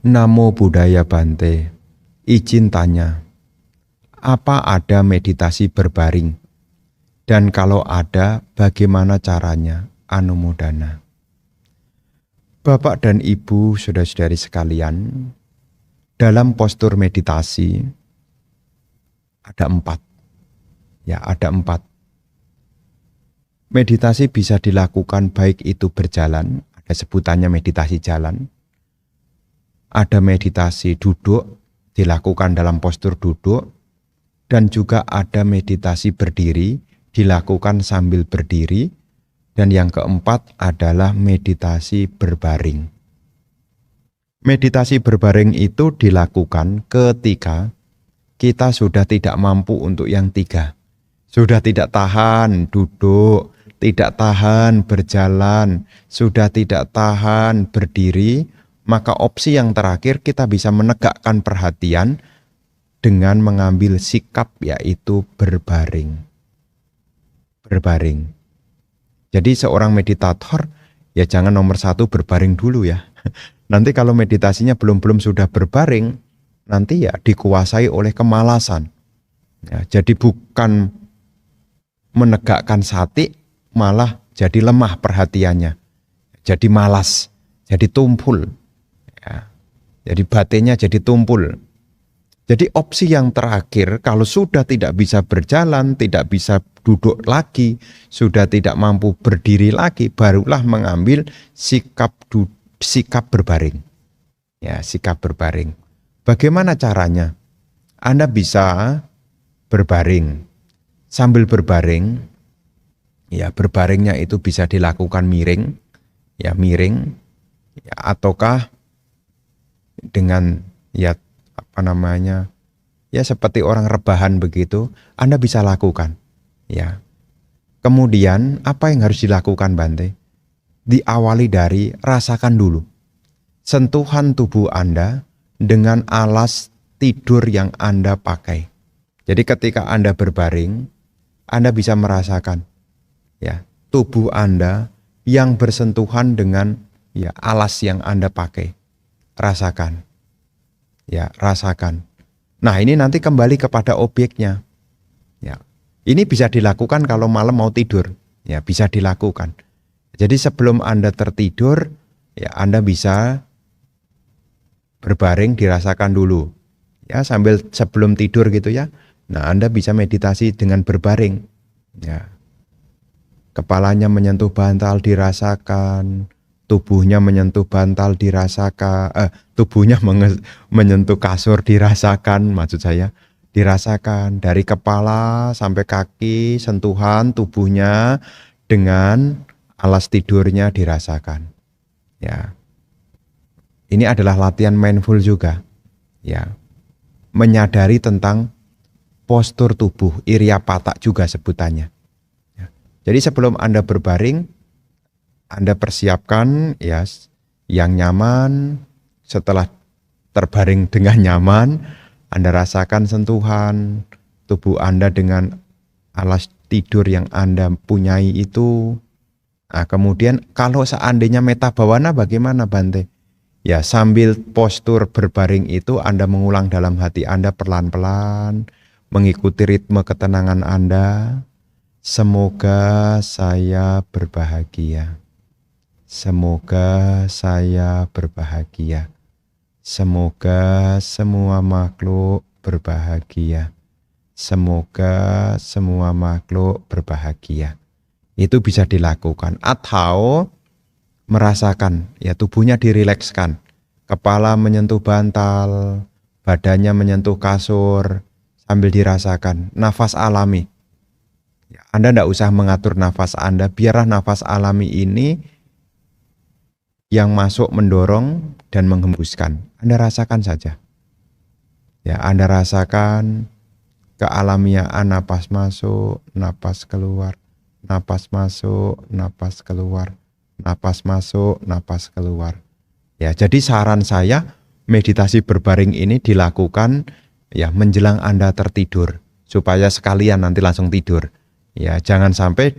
Namo Buddhaya Bante. Izin tanya, apa ada meditasi berbaring? Dan kalau ada, bagaimana caranya? Anumodana. Bapak dan Ibu, saudara-saudari sekalian, dalam postur meditasi ada 4. Ya, ada 4. Meditasi bisa dilakukan baik itu berjalan, ada sebutannya meditasi jalan. Ada meditasi duduk, dilakukan dalam postur duduk, dan juga ada meditasi berdiri, dilakukan sambil berdiri, dan yang keempat adalah meditasi berbaring. Meditasi berbaring itu dilakukan ketika kita sudah tidak mampu untuk yang 3. Sudah tidak tahan duduk, tidak tahan berjalan, sudah tidak tahan berdiri, maka opsi yang terakhir kita bisa menegakkan perhatian dengan mengambil sikap, yaitu berbaring. Berbaring. Jadi seorang meditator ya jangan nomor 1 berbaring dulu ya. Nanti kalau meditasinya belum sudah berbaring, nanti ya dikuasai oleh kemalasan. Ya, jadi bukan menegakkan sati, malah jadi lemah perhatiannya. Jadi malas, jadi tumpul. Ya, jadi batinnya jadi tumpul. Jadi opsi yang terakhir, kalau sudah tidak bisa berjalan, tidak bisa duduk lagi, sudah tidak mampu berdiri lagi, barulah mengambil sikap berbaring. Ya, sikap berbaring. Bagaimana caranya? Anda bisa berbaring. Sambil berbaring, ya berbaringnya itu bisa dilakukan miring, ya miring, ya, ataukah dengan ya ya seperti orang rebahan begitu, Anda bisa lakukan. Ya. Kemudian apa yang harus dilakukan, Bante? Diawali dari rasakan dulu sentuhan tubuh Anda dengan alas tidur yang Anda pakai. Jadi ketika Anda berbaring, Anda bisa merasakan ya, tubuh Anda yang bersentuhan dengan ya alas yang Anda pakai. Rasakan. Ya, rasakan. Nah, ini nanti kembali kepada objeknya. Ya. Ini bisa dilakukan kalau malam mau tidur. Ya, bisa dilakukan. Jadi sebelum Anda tertidur, ya Anda bisa berbaring, dirasakan dulu. Ya, sebelum tidur gitu ya. Nah, Anda bisa meditasi dengan berbaring. Ya. Kepalanya menyentuh bantal, dirasakan. Tubuhnya menyentuh bantal, dirasakan. Tubuhnya menyentuh kasur, dirasakan. Maksud saya, dirasakan dari kepala sampai kaki, sentuhan tubuhnya dengan alas tidurnya dirasakan. Ya, ini adalah latihan mindful juga. Ya, menyadari tentang postur tubuh, iriyapata juga sebutannya. Ya. Jadi sebelum Anda berbaring, Anda persiapkan ya yang nyaman. Setelah terbaring dengan nyaman, Anda rasakan sentuhan tubuh Anda dengan alas tidur yang Anda punyai itu. Nah, kemudian kalau seandainya meta bhawana bagaimana, Bante? Ya, sambil postur berbaring itu Anda mengulang dalam hati Anda pelan-pelan, mengikuti ritme ketenangan Anda. Semoga saya berbahagia. Semoga saya berbahagia. Semoga semua makhluk berbahagia. Semoga semua makhluk berbahagia. Itu bisa dilakukan. Atau merasakan, ya tubuhnya dirilekskan. Kepala menyentuh bantal, badannya menyentuh kasur, sambil dirasakan. Nafas alami. Anda tidak usah mengatur nafas Anda, biarlah nafas alami ini yang masuk mendorong dan menghembuskan. Anda rasakan saja. Ya, Anda rasakan kealamiaan napas masuk, napas keluar, napas masuk, napas keluar, napas masuk, napas keluar. Ya, jadi saran saya meditasi berbaring ini dilakukan ya menjelang Anda tertidur supaya sekalian nanti langsung tidur. Ya, jangan sampai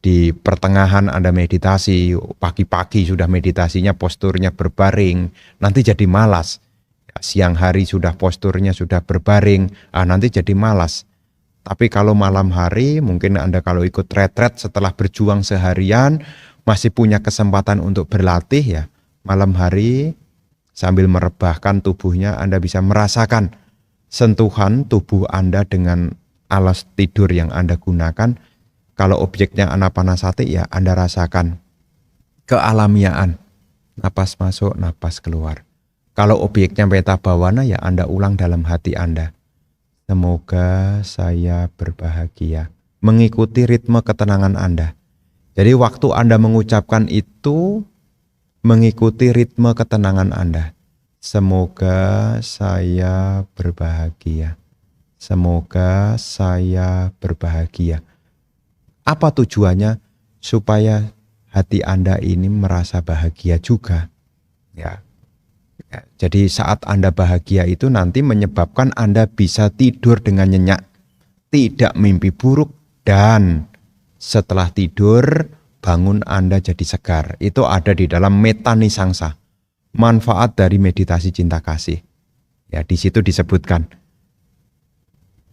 di pertengahan Anda meditasi, pagi-pagi sudah meditasinya posturnya berbaring, nanti jadi malas. Siang hari sudah posturnya sudah berbaring, nanti jadi malas. Tapi kalau malam hari, mungkin Anda kalau ikut retret setelah berjuang seharian, masih punya kesempatan untuk berlatih ya, malam hari sambil merebahkan tubuhnya, Anda bisa merasakan sentuhan tubuh Anda dengan alas tidur yang Anda gunakan. Kalau objeknya anapanasati ya Anda rasakan kealamiaan. Napas masuk, napas keluar. Kalau objeknya peta bawana ya Anda ulang dalam hati Anda. Semoga saya berbahagia. Mengikuti ritme ketenangan Anda. Jadi waktu Anda mengucapkan itu, mengikuti ritme ketenangan Anda. Semoga saya berbahagia. Semoga saya berbahagia. Apa tujuannya? Supaya hati Anda ini merasa bahagia juga. Ya. Jadi saat Anda bahagia itu nanti menyebabkan Anda bisa tidur dengan nyenyak, tidak mimpi buruk, dan setelah tidur bangun Anda jadi segar. Itu ada di dalam Metanisangsa. Manfaat dari meditasi cinta kasih. Ya, di situ disebutkan.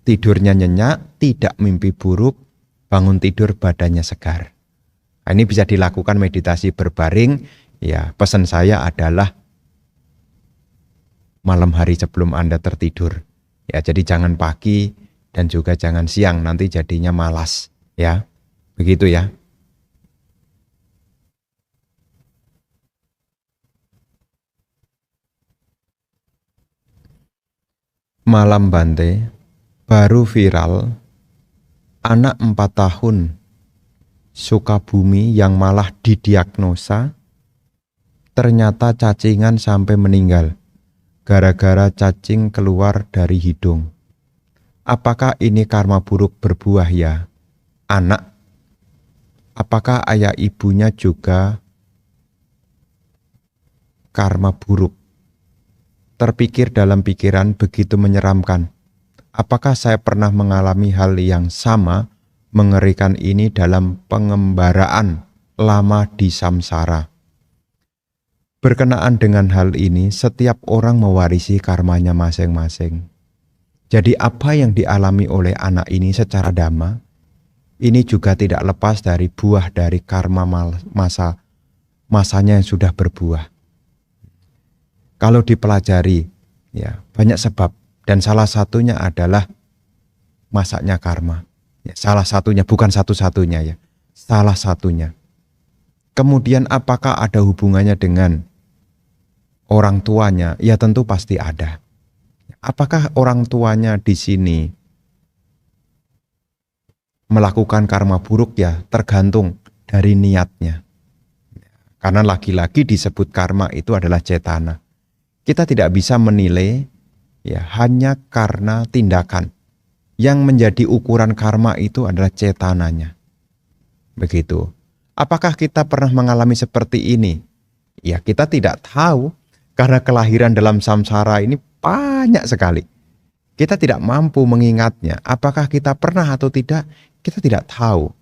Tidurnya nyenyak, tidak mimpi buruk, bangun tidur badannya segar. Nah, ini bisa dilakukan meditasi berbaring. Ya, pesan saya adalah malam hari sebelum Anda tertidur. Ya, jadi jangan pagi dan juga jangan siang, nanti jadinya malas. Ya, begitu ya. Malam Bante, baru viral, anak 4 tahun Sukabumi yang malah didiagnosa ternyata cacingan sampai meninggal gara-gara cacing keluar dari hidung. Apakah ini karma buruk berbuah ya? Anak, apakah ayah ibunya juga karma buruk? Terpikir dalam pikiran begitu menyeramkan. Apakah saya pernah mengalami hal yang sama mengerikan ini dalam pengembaraan lama di samsara? Berkenaan dengan hal ini, setiap orang mewarisi karmanya masing-masing. Jadi apa yang dialami oleh anak ini secara dhamma, ini juga tidak lepas dari buah dari karma masanya yang sudah berbuah. Kalau dipelajari, ya banyak sebab, dan salah satunya adalah masaknya karma. Ya, salah satunya, bukan satu-satunya ya, salah satunya. Kemudian apakah ada hubungannya dengan orang tuanya? Ya tentu pasti ada. Apakah orang tuanya di sini melakukan karma buruk? Ya tergantung dari niatnya. Karena lagi-lagi disebut karma itu adalah cetana. Kita tidak bisa menilai ya hanya karena tindakan. Yang menjadi ukuran karma itu adalah cetananya. Begitu. Apakah kita pernah mengalami seperti ini? Ya kita tidak tahu karena kelahiran dalam samsara ini banyak sekali. Kita tidak mampu mengingatnya. Apakah kita pernah atau tidak? Kita tidak tahu.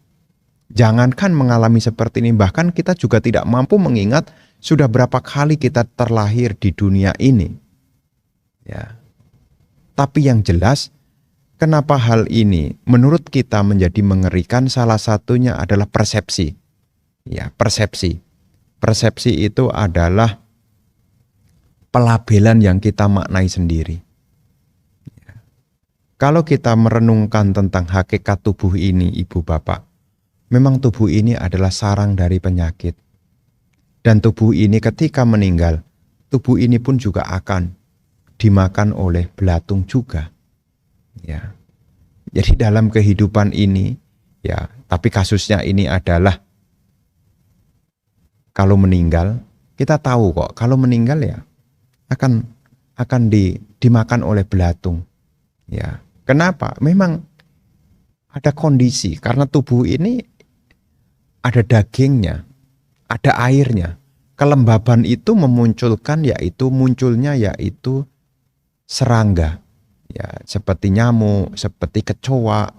Jangankan mengalami seperti ini, bahkan kita juga tidak mampu mengingat sudah berapa kali kita terlahir di dunia ini. Ya. Tapi yang jelas, kenapa hal ini menurut kita menjadi mengerikan? Salah satunya adalah persepsi. Ya, persepsi. Persepsi itu adalah pelabelan yang kita maknai sendiri. Ya. Kalau kita merenungkan tentang hakikat tubuh ini, Ibu Bapak, memang tubuh ini adalah sarang dari penyakit. Dan tubuh ini ketika meninggal, tubuh ini pun juga akan dimakan oleh belatung juga. Ya. Jadi dalam kehidupan ini, ya, tapi kasusnya ini adalah kalau meninggal, kita tahu kok kalau meninggal ya akan dimakan oleh belatung. Ya. Kenapa? Memang ada kondisi karena tubuh ini ada dagingnya, ada airnya. Kelembaban itu memunculkan munculnya serangga. Ya, seperti nyamuk, seperti kecoa,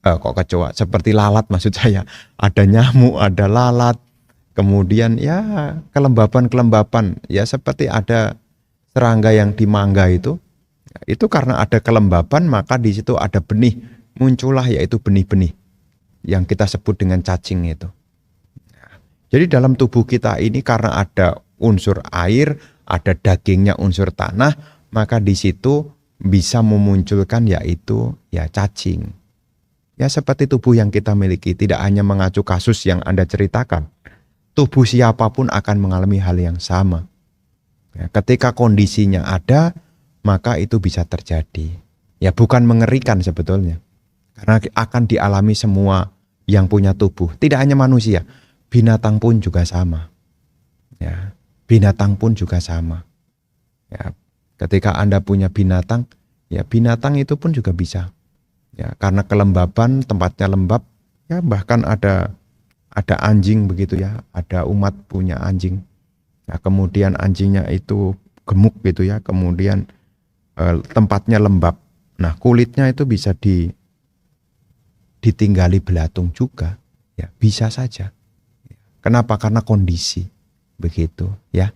kok kecoa, seperti lalat maksud saya. Ada nyamuk, ada lalat, kemudian ya kelembapan-kelembapan, ya seperti ada serangga yang di mangga itu karena ada kelembapan maka di situ ada benih, muncullah yaitu benih-benih yang kita sebut dengan cacing itu. Jadi dalam tubuh kita ini karena ada unsur air, ada dagingnya unsur tanah, maka di situ bisa memunculkan yaitu ya cacing. Ya seperti tubuh yang kita miliki, tidak hanya mengacu kasus yang Anda ceritakan. Tubuh siapapun akan mengalami hal yang sama. Ya, ketika kondisinya ada, maka itu bisa terjadi. Ya bukan mengerikan sebetulnya. Karena akan dialami semua yang punya tubuh. Tidak hanya manusia, binatang pun juga sama. Ya, binatang pun juga sama. Ya, ketika Anda punya binatang, ya binatang itu pun juga bisa. Ya, karena kelembaban, tempatnya lembab, ya bahkan ada anjing begitu ya, ada umat punya anjing. Ya, kemudian anjingnya itu gemuk gitu ya, kemudian tempatnya lembab. Nah, kulitnya itu bisa ditinggali belatung juga. Ya, bisa saja. Kenapa? Karena kondisi begitu ya.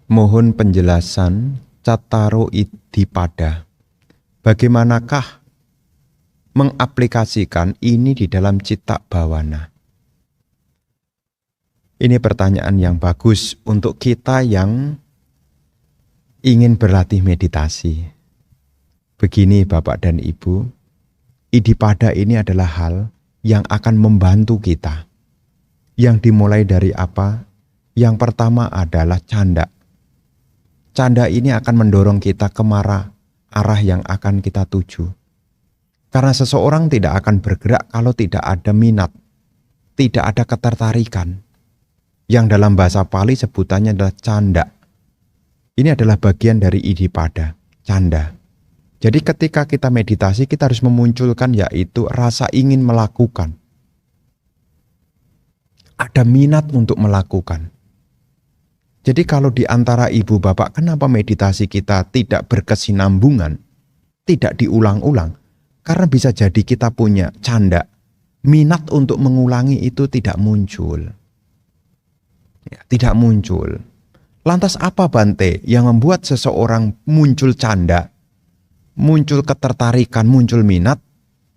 Mohon penjelasan Cattaro Iddhipada. Bagaimanakah mengaplikasikan ini di dalam Citta Bhawana? Ini pertanyaan yang bagus untuk kita yang ingin berlatih meditasi. Begini Bapak dan Ibu, Iddhipada ini adalah hal yang akan membantu kita. Yang dimulai dari apa? Yang pertama adalah canda. Canda ini akan mendorong kita ke arah yang akan kita tuju. Karena seseorang tidak akan bergerak kalau tidak ada minat, tidak ada ketertarikan. Yang dalam bahasa Pali sebutannya adalah canda. Ini adalah bagian dari Iddhipada, canda. Jadi ketika kita meditasi, kita harus memunculkan yaitu rasa ingin melakukan. Ada minat untuk melakukan. Jadi kalau di antara ibu bapak, kenapa meditasi kita tidak berkesinambungan, tidak diulang-ulang? Karena bisa jadi kita punya canda, minat untuk mengulangi itu tidak muncul. Ya, tidak muncul. Lantas apa Bante yang membuat seseorang muncul canda, muncul ketertarikan, muncul minat?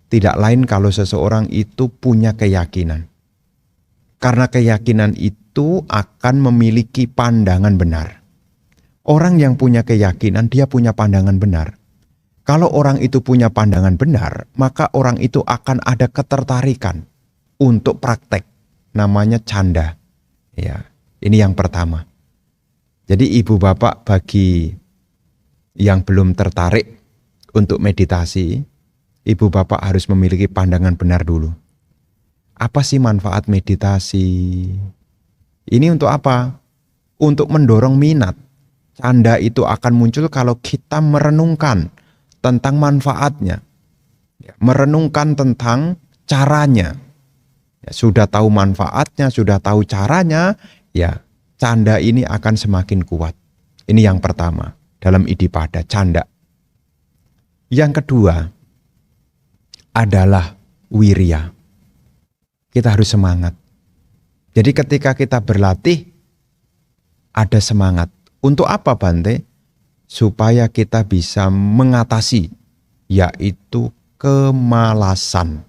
Tidak lain kalau seseorang itu punya keyakinan. Karena keyakinan itu akan memiliki pandangan benar. Orang yang punya keyakinan, dia punya pandangan benar. Kalau orang itu punya pandangan benar, maka orang itu akan ada ketertarikan untuk praktek. Namanya canda. Ya, ini yang pertama. Jadi ibu bapak bagi yang belum tertarik untuk meditasi, ibu bapak harus memiliki pandangan benar dulu. Apa sih manfaat meditasi? Ini untuk apa? Untuk mendorong minat. Canda itu akan muncul kalau kita merenungkan tentang manfaatnya. Merenungkan tentang caranya. Ya, sudah tahu manfaatnya, sudah tahu caranya, ya canda ini akan semakin kuat. Ini yang pertama dalam Iddhipada, canda. Yang kedua adalah wirya. Kita harus semangat. Jadi ketika kita berlatih, ada semangat. Untuk apa Bante? Supaya kita bisa mengatasi, yaitu kemalasan.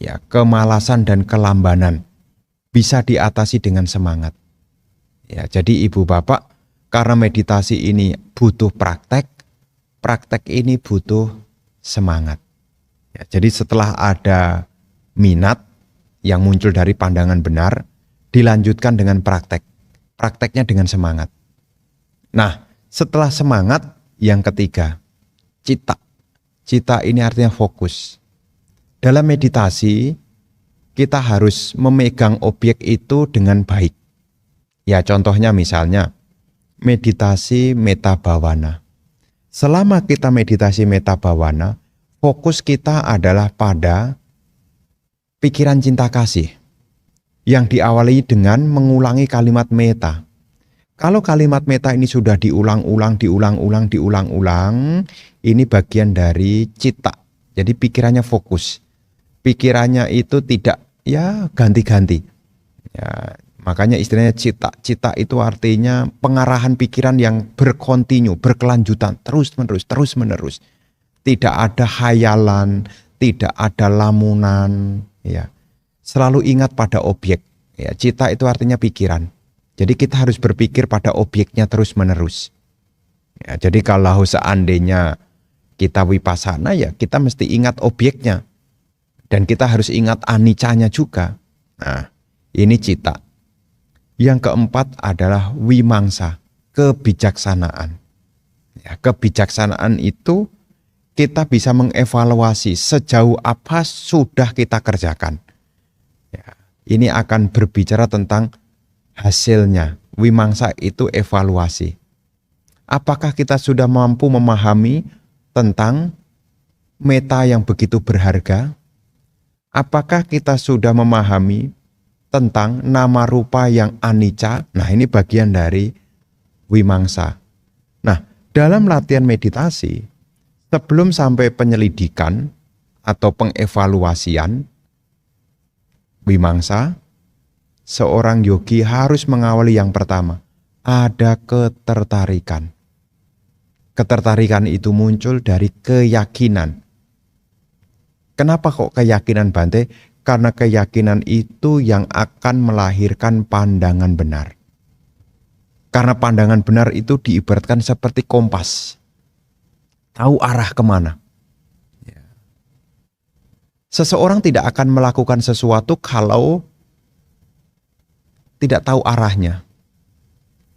Ya, kemalasan dan kelambanan bisa diatasi dengan semangat. Ya, jadi ibu bapak, karena meditasi ini butuh praktek, praktek ini butuh semangat. Ya, jadi setelah ada minat yang muncul dari pandangan benar, dilanjutkan dengan praktek. Prakteknya dengan semangat. Nah, setelah semangat, yang ketiga, cita. Cita ini artinya fokus. Dalam meditasi, kita harus memegang objek itu dengan baik. Ya, contohnya misalnya, meditasi metta bhavana. Selama kita meditasi metta bhavana, fokus kita adalah pada pikiran cinta kasih yang diawali dengan mengulangi kalimat metta. Kalau kalimat meta ini sudah diulang-ulang, ini bagian dari cita. Jadi pikirannya fokus. Pikirannya itu tidak ya ganti-ganti. Ya, makanya istilahnya cita. Cita itu artinya pengarahan pikiran yang berkontinu, berkelanjutan, terus-menerus. Tidak ada hayalan, tidak ada lamunan, ya. Selalu ingat pada objek. Ya, cita itu artinya pikiran. Jadi kita harus berpikir pada objeknya terus-menerus. Ya, jadi kalau seandainya kita vipassana, ya kita mesti ingat objeknya. Dan kita harus ingat anicanya juga. Nah, ini cita. Yang keempat adalah wimangsa, kebijaksanaan. Ya, kebijaksanaan itu kita bisa mengevaluasi sejauh apa sudah kita kerjakan. Ya, ini akan berbicara tentang hasilnya. Wimangsa itu evaluasi. Apakah kita sudah mampu memahami tentang meta yang begitu berharga? Apakah kita sudah memahami tentang nama rupa yang anicca? Nah, ini bagian dari wimangsa. Nah, dalam latihan meditasi, sebelum sampai penyelidikan atau pengevaluasian wimangsa, seorang yogi harus mengawali yang pertama, ada ketertarikan. Ketertarikan itu muncul dari keyakinan. Kenapa kok keyakinan, Bante? Karena keyakinan itu yang akan melahirkan pandangan benar. Karena pandangan benar itu diibaratkan seperti kompas. Tahu arah kemana. Seseorang tidak akan melakukan sesuatu kalau tidak tahu arahnya.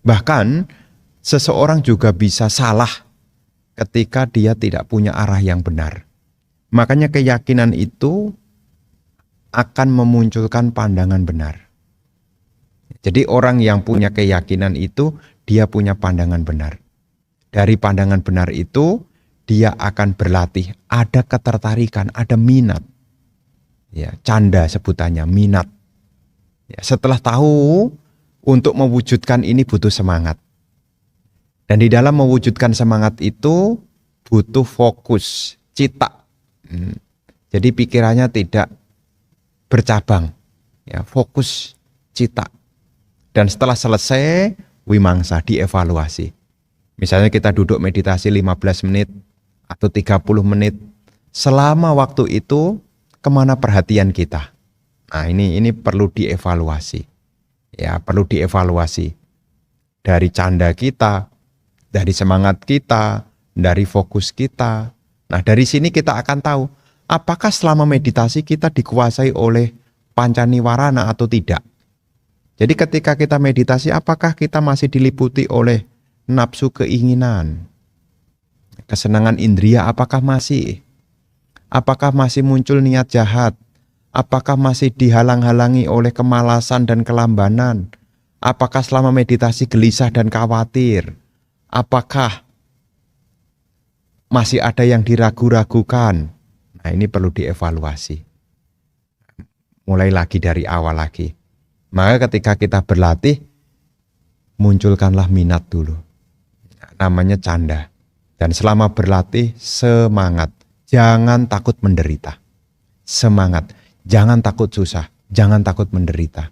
Bahkan seseorang juga bisa salah ketika dia tidak punya arah yang benar. Makanya keyakinan itu akan memunculkan pandangan benar. Jadi orang yang punya keyakinan itu dia punya pandangan benar. Dari pandangan benar itu dia akan berlatih, ada ketertarikan, ada minat. Ya, canda sebutannya, minat. Ya, setelah tahu untuk mewujudkan ini butuh semangat. Dan di dalam mewujudkan semangat itu butuh fokus, cita. Jadi pikirannya tidak bercabang, ya, fokus, cita. Dan setelah selesai, wimangsa, dievaluasi. Misalnya kita duduk meditasi 15 menit atau 30 menit. Selama waktu itu, kemana perhatian kita? Nah, ini perlu dievaluasi. Ya, perlu dievaluasi. Dari canda kita, dari semangat kita, dari fokus kita. Nah, dari sini kita akan tahu apakah selama meditasi kita dikuasai oleh pancaniwarana atau tidak. Jadi ketika kita meditasi, apakah kita masih diliputi oleh nafsu keinginan? Kesenangan indria apakah masih? Apakah masih muncul niat jahat? Apakah masih dihalang-halangi oleh kemalasan dan kelambanan? Apakah selama meditasi gelisah dan khawatir? Apakah masih ada yang diragu-ragukan? Nah, ini perlu dievaluasi. Mulai lagi dari awal lagi. Maka ketika kita berlatih, munculkanlah minat dulu. Namanya canda. Dan selama berlatih, semangat. Jangan takut menderita. Semangat. Jangan takut susah. Jangan takut menderita.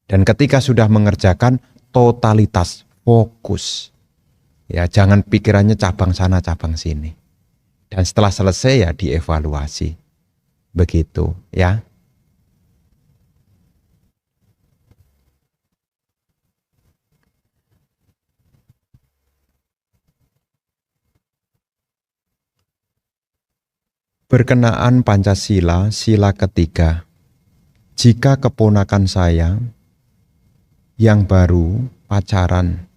Dan ketika sudah mengerjakan, totalitas, fokus. Ya, jangan pikirannya cabang sana, cabang sini. Dan setelah selesai ya dievaluasi. Begitu, ya. Berkenaan Pancasila, sila ketiga. Jika keponakan saya yang baru pacaran,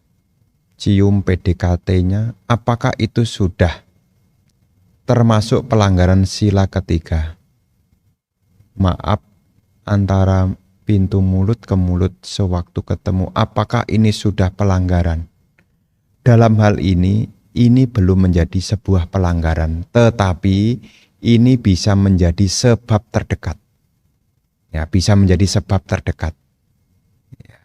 cium PDKT-nya, apakah itu sudah termasuk pelanggaran sila ketiga? Maaf, antara pintu mulut ke mulut sewaktu ketemu, apakah ini sudah pelanggaran? Dalam hal ini belum menjadi sebuah pelanggaran, tetapi ini bisa menjadi sebab terdekat. Ya, bisa menjadi sebab terdekat. Ya.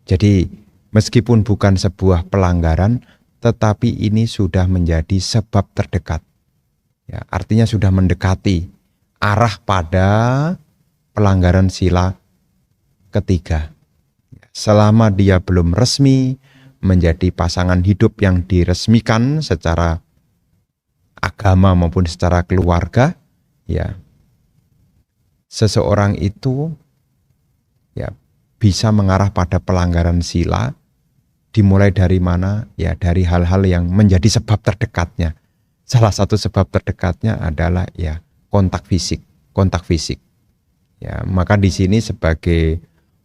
Jadi Meskipun bukan sebuah pelanggaran, tetapi ini sudah menjadi sebab terdekat. Ya, artinya sudah mendekati arah pada pelanggaran sila ketiga. Selama dia belum resmi menjadi pasangan hidup yang diresmikan secara agama maupun secara keluarga, ya, seseorang itu ya bisa mengarah pada pelanggaran sila. Dimulai dari mana? Ya dari hal-hal yang menjadi sebab terdekatnya. Salah satu sebab terdekatnya adalah ya kontak fisik. Ya, maka di sini sebagai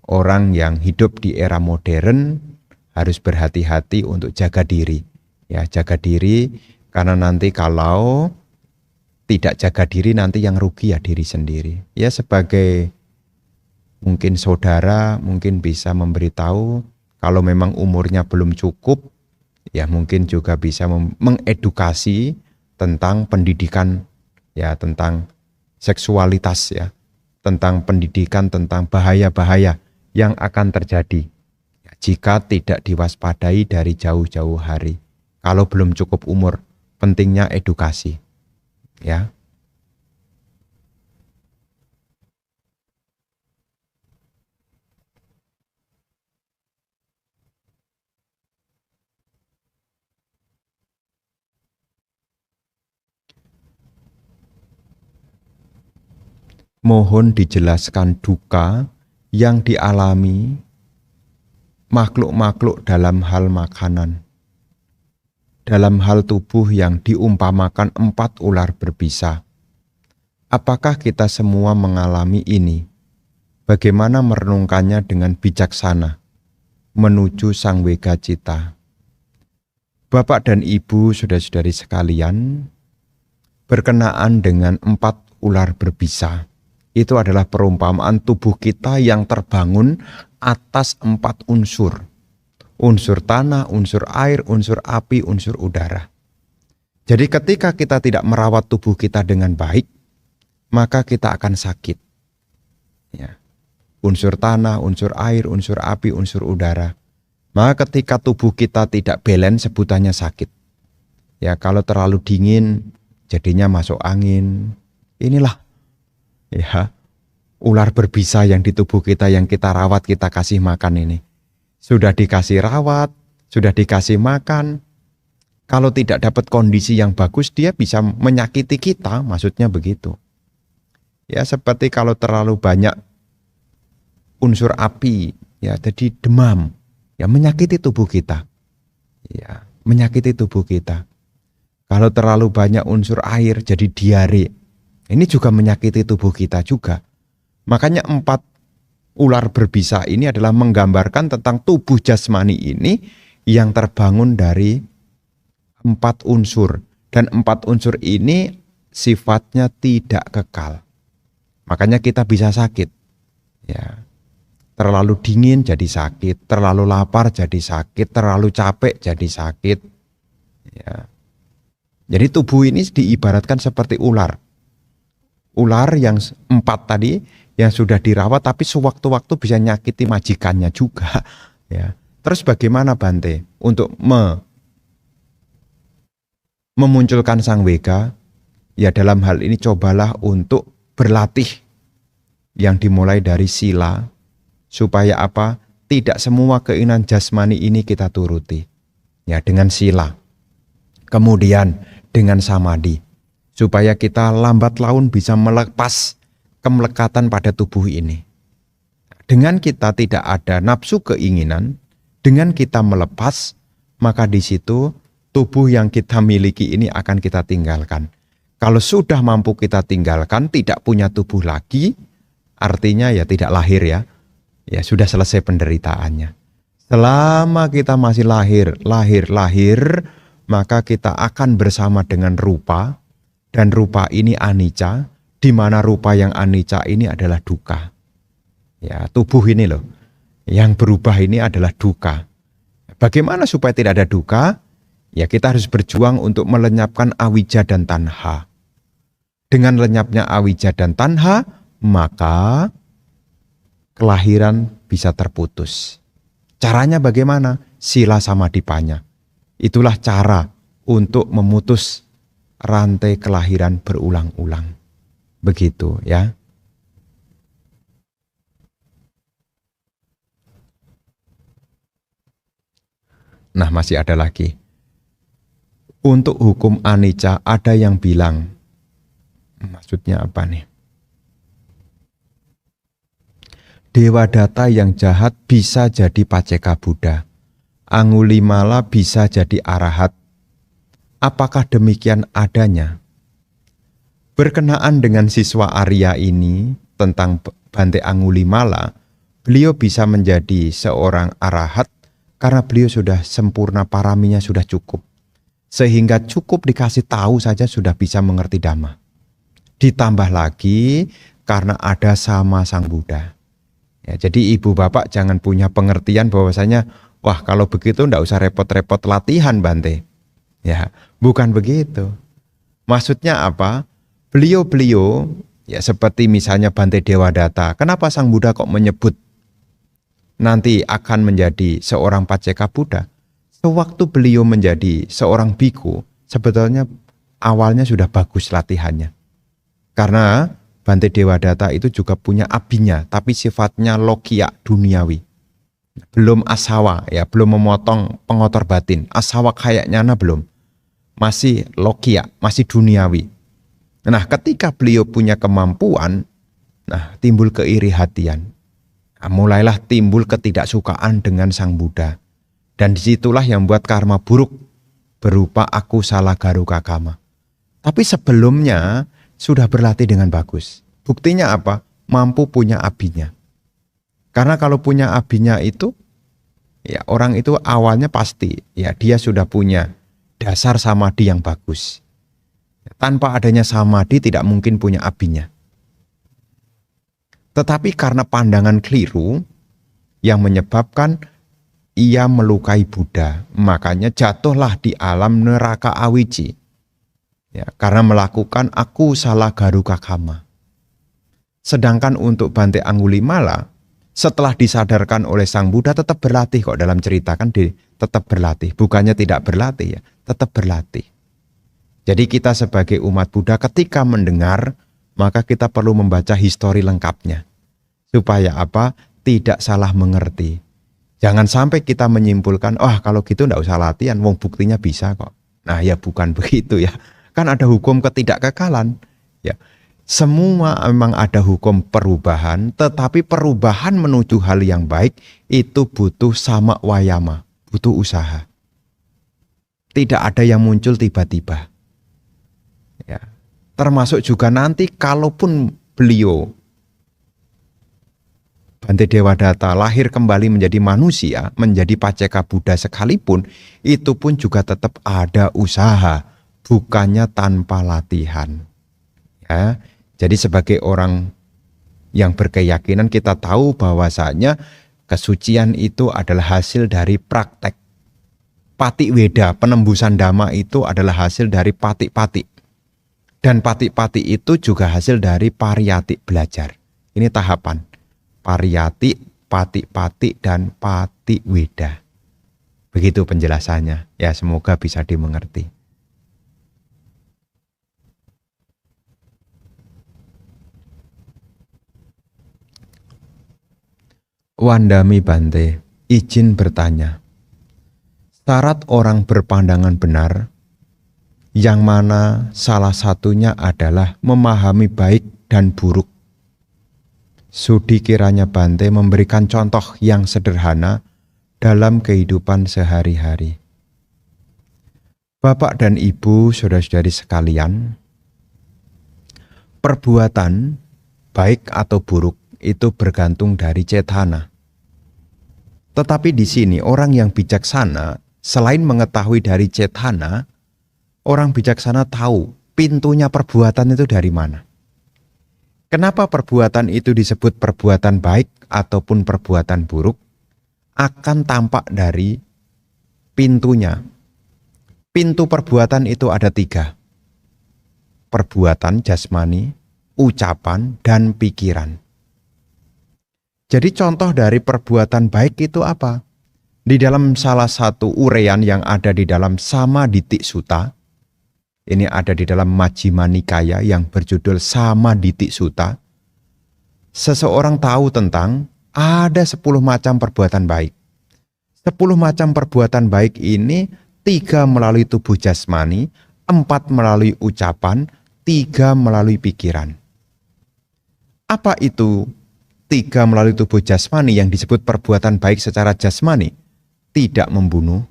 orang yang hidup di era modern harus berhati-hati untuk jaga diri. Ya, jaga diri karena nanti kalau tidak jaga diri nanti yang rugi ya diri sendiri. Ya sebagai mungkin saudara mungkin bisa memberitahu kalau memang umurnya belum cukup, ya mungkin juga bisa mengedukasi tentang pendidikan, ya tentang seksualitas, ya tentang pendidikan, tentang bahaya-bahaya yang akan terjadi ya, jika tidak diwaspadai dari jauh-jauh hari. Kalau belum cukup umur, pentingnya edukasi, ya. Mohon dijelaskan duka yang dialami makhluk-makhluk dalam hal makanan, dalam hal tubuh yang diumpamakan 4 ular berbisa. Apakah kita semua mengalami ini? Bagaimana merenungkannya dengan bijaksana menuju Sang Wega Cita? Bapak dan Ibu, saudara-saudari sekalian, berkenaan dengan 4 ular berbisa, itu adalah perumpamaan tubuh kita yang terbangun atas 4 unsur. Unsur tanah, unsur air, unsur api, unsur udara. Jadi ketika kita tidak merawat tubuh kita dengan baik, maka kita akan sakit. Ya. Unsur tanah, unsur air, unsur api, unsur udara. Maka ketika tubuh kita tidak balance, sebutannya sakit. Ya, kalau terlalu dingin, jadinya masuk angin. Inilah ya ular berbisa yang di tubuh kita yang kita rawat, kita kasih makan ini. Sudah dikasih rawat, sudah dikasih makan. Kalau tidak dapat kondisi yang bagus, dia bisa menyakiti kita, maksudnya begitu. Ya seperti kalau terlalu banyak unsur api, ya jadi demam, ya menyakiti tubuh kita. Ya, menyakiti tubuh kita. Kalau terlalu banyak unsur air jadi diare. Ini juga menyakiti tubuh kita juga. Makanya 4 ular berbisa ini adalah menggambarkan tentang tubuh jasmani ini yang terbangun dari 4 unsur. Dan 4 unsur ini sifatnya tidak kekal. Makanya kita bisa sakit. Ya. Terlalu dingin jadi sakit, terlalu lapar jadi sakit, terlalu capek jadi sakit. Ya. Jadi tubuh ini diibaratkan seperti ular. Ular yang 4 tadi yang sudah dirawat tapi sewaktu-waktu bisa nyakiti majikannya juga. Ya. Terus bagaimana Bante untuk memunculkan Sang Wega? Ya dalam hal ini cobalah untuk berlatih yang dimulai dari sila supaya apa? Tidak semua keinginan jasmani ini kita turuti. Ya dengan sila. Kemudian dengan samadhi. Supaya kita lambat laun bisa melepas kemelekatan pada tubuh ini. Dengan kita tidak ada nafsu keinginan, dengan kita melepas, maka di situ tubuh yang kita miliki ini akan kita tinggalkan. Kalau sudah mampu kita tinggalkan, tidak punya tubuh lagi, artinya ya tidak lahir ya. Ya sudah selesai penderitaannya. Selama kita masih lahir, maka kita akan bersama dengan rupa. Dan rupa ini anicca, di mana rupa yang anicca ini adalah duka. Ya, tubuh ini loh, yang berubah ini adalah duka. Bagaimana supaya tidak ada duka? Ya kita harus berjuang untuk melenyapkan awija dan tanha. Dengan lenyapnya awija dan tanha, maka kelahiran bisa terputus. Caranya bagaimana? Sila samadipanya. Itulah cara untuk memutus rantai kelahiran berulang-ulang. Begitu ya. Nah, masih ada lagi. Untuk hukum anicca ada yang bilang, maksudnya apa nih? Dewadatta yang jahat bisa jadi paceka Buddha. Angulimala bisa jadi arahat. Apakah demikian adanya? Berkenaan dengan siswa Arya ini tentang Bante Angulimala, beliau bisa menjadi seorang arahat karena beliau sudah sempurna, paraminya sudah cukup. Sehingga cukup dikasih tahu saja sudah bisa mengerti Dhamma. Ditambah lagi karena ada sama Sang Buddha. Ya, jadi ibu bapak jangan punya pengertian bahwasanya wah kalau begitu ndak usah repot-repot latihan Bante. Ya, bukan begitu. Maksudnya apa? Beliau-beliau ya seperti misalnya Bante Dewadatta. Kenapa Sang Buddha kok menyebut nanti akan menjadi seorang paceka Buddha? Sewaktu beliau menjadi seorang biku, sebetulnya awalnya sudah bagus latihannya. Karena Bante Dewadatta itu juga punya abinya, tapi sifatnya lokia duniawi. Belum asawa, ya belum memotong pengotor batin. Asawa kayak nyana belum. Masih lokia, masih duniawi. Nah, ketika beliau punya kemampuan, nah timbul keiri hatian. Nah, mulailah timbul ketidaksukaan dengan Sang Buddha. Dan disitulah yang membuat karma buruk berupa aku salah garuka kama. Tapi sebelumnya sudah berlatih dengan bagus. Buktinya apa? Mampu punya abinya. Karena kalau punya abinya itu, ya orang itu awalnya pasti, ya dia sudah punya dasar samadhi yang bagus. Tanpa adanya samadhi tidak mungkin punya abinya. Tetapi karena pandangan keliru yang menyebabkan ia melukai Buddha, makanya jatuhlah di alam neraka awici. Ya, karena melakukan aku salah garuka kama. Sedangkan untuk Bante Angulimala, setelah disadarkan oleh Sang Buddha tetap berlatih kok dalam cerita kan tetap berlatih. Bukannya tidak berlatih ya, tetap berlatih. Jadi kita sebagai umat Buddha ketika mendengar, maka kita perlu membaca histori lengkapnya. Supaya apa? Tidak salah mengerti. Jangan sampai kita menyimpulkan, kalau gitu enggak usah latihan, wong buktinya bisa kok. Nah ya bukan begitu ya. Kan ada hukum ketidakkekalan. Ya. Semua memang ada hukum perubahan, tetapi perubahan menuju hal yang baik itu butuh sama wayama, butuh usaha. Tidak ada yang muncul tiba-tiba. Ya. Termasuk juga nanti kalaupun beliau Bante Dewadatta lahir kembali menjadi manusia, menjadi paceka Buddha sekalipun, itu pun juga tetap ada usaha, bukannya tanpa latihan. Ya, jadi sebagai orang yang berkeyakinan kita tahu bahwasanya kesucian itu adalah hasil dari praktek. Patik weda, penembusan dhamma itu adalah hasil dari patik-patik. Dan patik-patik itu juga hasil dari pariyati belajar. Ini tahapan. Pariyati, patik-patik, dan patik weda. Begitu penjelasannya. Ya semoga bisa dimengerti. Wandami Bante, izin bertanya. Syarat orang berpandangan benar, yang mana salah satunya adalah memahami baik dan buruk. Sudi kiranya Bante memberikan contoh yang sederhana dalam kehidupan sehari-hari. Bapak dan Ibu, saudara-saudari sekalian, perbuatan baik atau buruk itu bergantung dari cetana. Tetapi di sini orang yang bijaksana, selain mengetahui dari cetana, orang bijaksana tahu pintunya perbuatan itu dari mana. Kenapa perbuatan itu disebut perbuatan baik ataupun perbuatan buruk? Akan tampak dari pintunya. Pintu perbuatan itu ada 3. Perbuatan jasmani, ucapan, dan pikiran. Jadi contoh dari perbuatan baik itu apa? Di dalam salah satu uraian yang ada di dalam Samaditthi Sutta, ini ada di dalam Majjhima Nikaya yang berjudul Samaditthi Sutta, seseorang tahu tentang ada 10 macam perbuatan baik. 10 macam perbuatan baik ini 3 melalui tubuh jasmani, 4 melalui ucapan, 3 melalui pikiran. Apa itu 3 melalui tubuh jasmani yang disebut perbuatan baik secara jasmani? Tidak membunuh,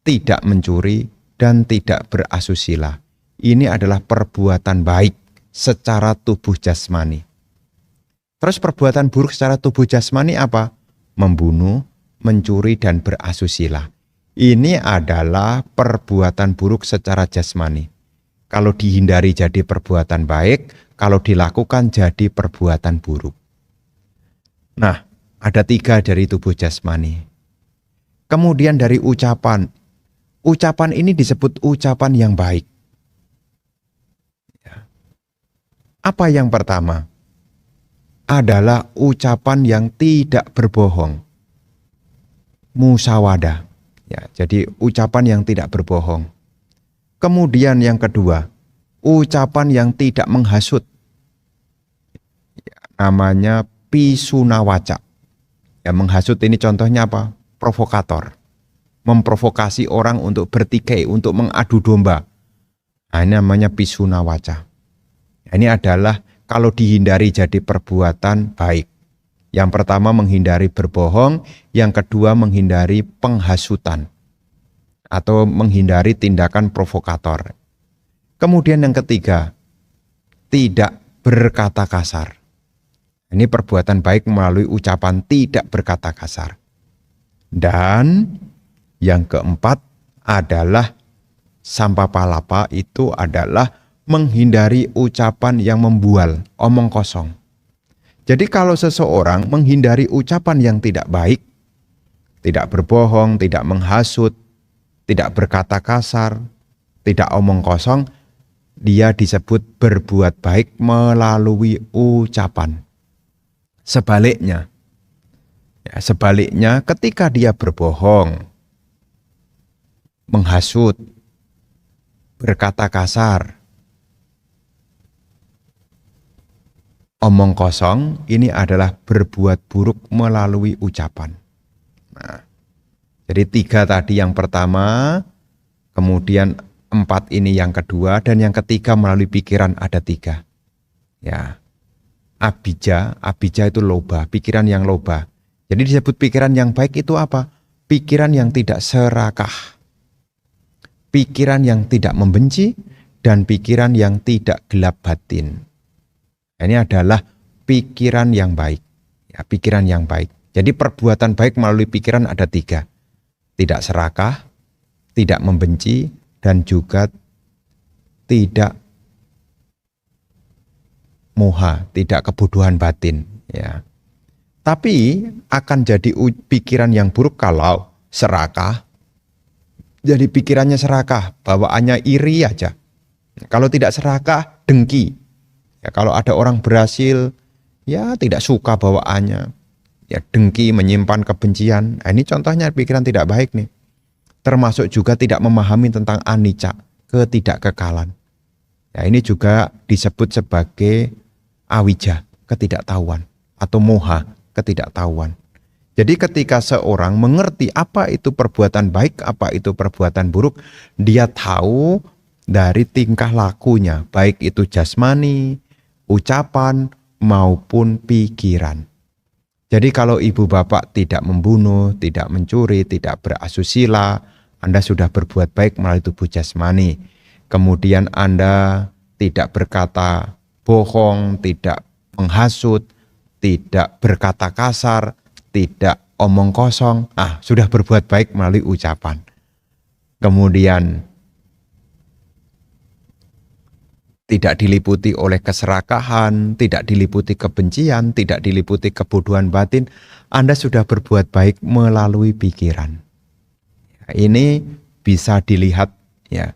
tidak mencuri, dan tidak berasusila. Ini adalah perbuatan baik secara tubuh jasmani. Terus perbuatan buruk secara tubuh jasmani apa? Membunuh, mencuri, dan berasusila. Ini adalah perbuatan buruk secara jasmani. Kalau dihindari jadi perbuatan baik, kalau dilakukan jadi perbuatan buruk. Nah, ada 3 dari tubuh jasmani. Kemudian dari ucapan. Ucapan ini disebut ucapan yang baik. Apa yang pertama? Adalah ucapan yang tidak berbohong. Musawada. Ya, jadi ucapan yang tidak berbohong. Kemudian yang kedua, ucapan yang tidak menghasut. Ya, namanya pisunawaca. Ya, menghasut ini contohnya apa? Provokator. Memprovokasi orang untuk bertikai, untuk mengadu domba. Nah, ini namanya pisunawaca. Nah, ini adalah kalau dihindari jadi perbuatan baik. Yang pertama menghindari berbohong, yang kedua menghindari penghasutan atau menghindari tindakan provokator. Kemudian yang ketiga, tidak berkata kasar. Ini perbuatan baik melalui ucapan tidak berkata kasar. Dan yang keempat adalah sampapalapa, itu adalah menghindari ucapan yang membual, omong kosong. Jadi kalau seseorang menghindari ucapan yang tidak baik, tidak berbohong, tidak menghasut, tidak berkata kasar, tidak omong kosong, dia disebut berbuat baik melalui ucapan. Sebaliknya, ketika dia berbohong, menghasut, berkata kasar, omong kosong, ini adalah berbuat buruk melalui ucapan. Nah, jadi 3 tadi yang pertama, kemudian 4 ini yang kedua, dan yang ketiga melalui pikiran ada 3. Ya, abija itu loba, pikiran yang loba. Jadi disebut pikiran yang baik itu apa? Pikiran yang tidak serakah, pikiran yang tidak membenci, dan pikiran yang tidak gelap batin. Ini adalah pikiran yang baik. Ya, pikiran yang baik. Jadi perbuatan baik melalui pikiran ada 3. Tidak serakah, tidak membenci, dan juga tidak moha, tidak kebodohan batin. Ya. Tapi akan jadi pikiran yang buruk kalau serakah. Jadi pikirannya serakah, bawaannya iri aja. Kalau tidak serakah, dengki. Ya, kalau ada orang berhasil, ya tidak suka bawaannya. Ya, dengki, menyimpan kebencian. Nah, ini contohnya pikiran tidak baik nih. Termasuk juga tidak memahami tentang anicca, ketidakkekalan. Ya, ini juga disebut sebagai awija, ketidaktahuan, atau moha, ketidaktahuan. Jadi ketika seorang mengerti apa itu perbuatan baik, apa itu perbuatan buruk, dia tahu dari tingkah lakunya, baik itu jasmani, ucapan, maupun pikiran. Jadi kalau ibu bapak tidak membunuh, tidak mencuri, tidak berasusila, Anda sudah berbuat baik melalui tubuh jasmani. Kemudian Anda tidak berkata bohong, tidak menghasut, tidak berkata kasar, tidak omong kosong, sudah berbuat baik melalui ucapan. Kemudian tidak diliputi oleh keserakahan, tidak diliputi kebencian, tidak diliputi kebodohan batin, Anda sudah berbuat baik melalui pikiran. Ini bisa dilihat ya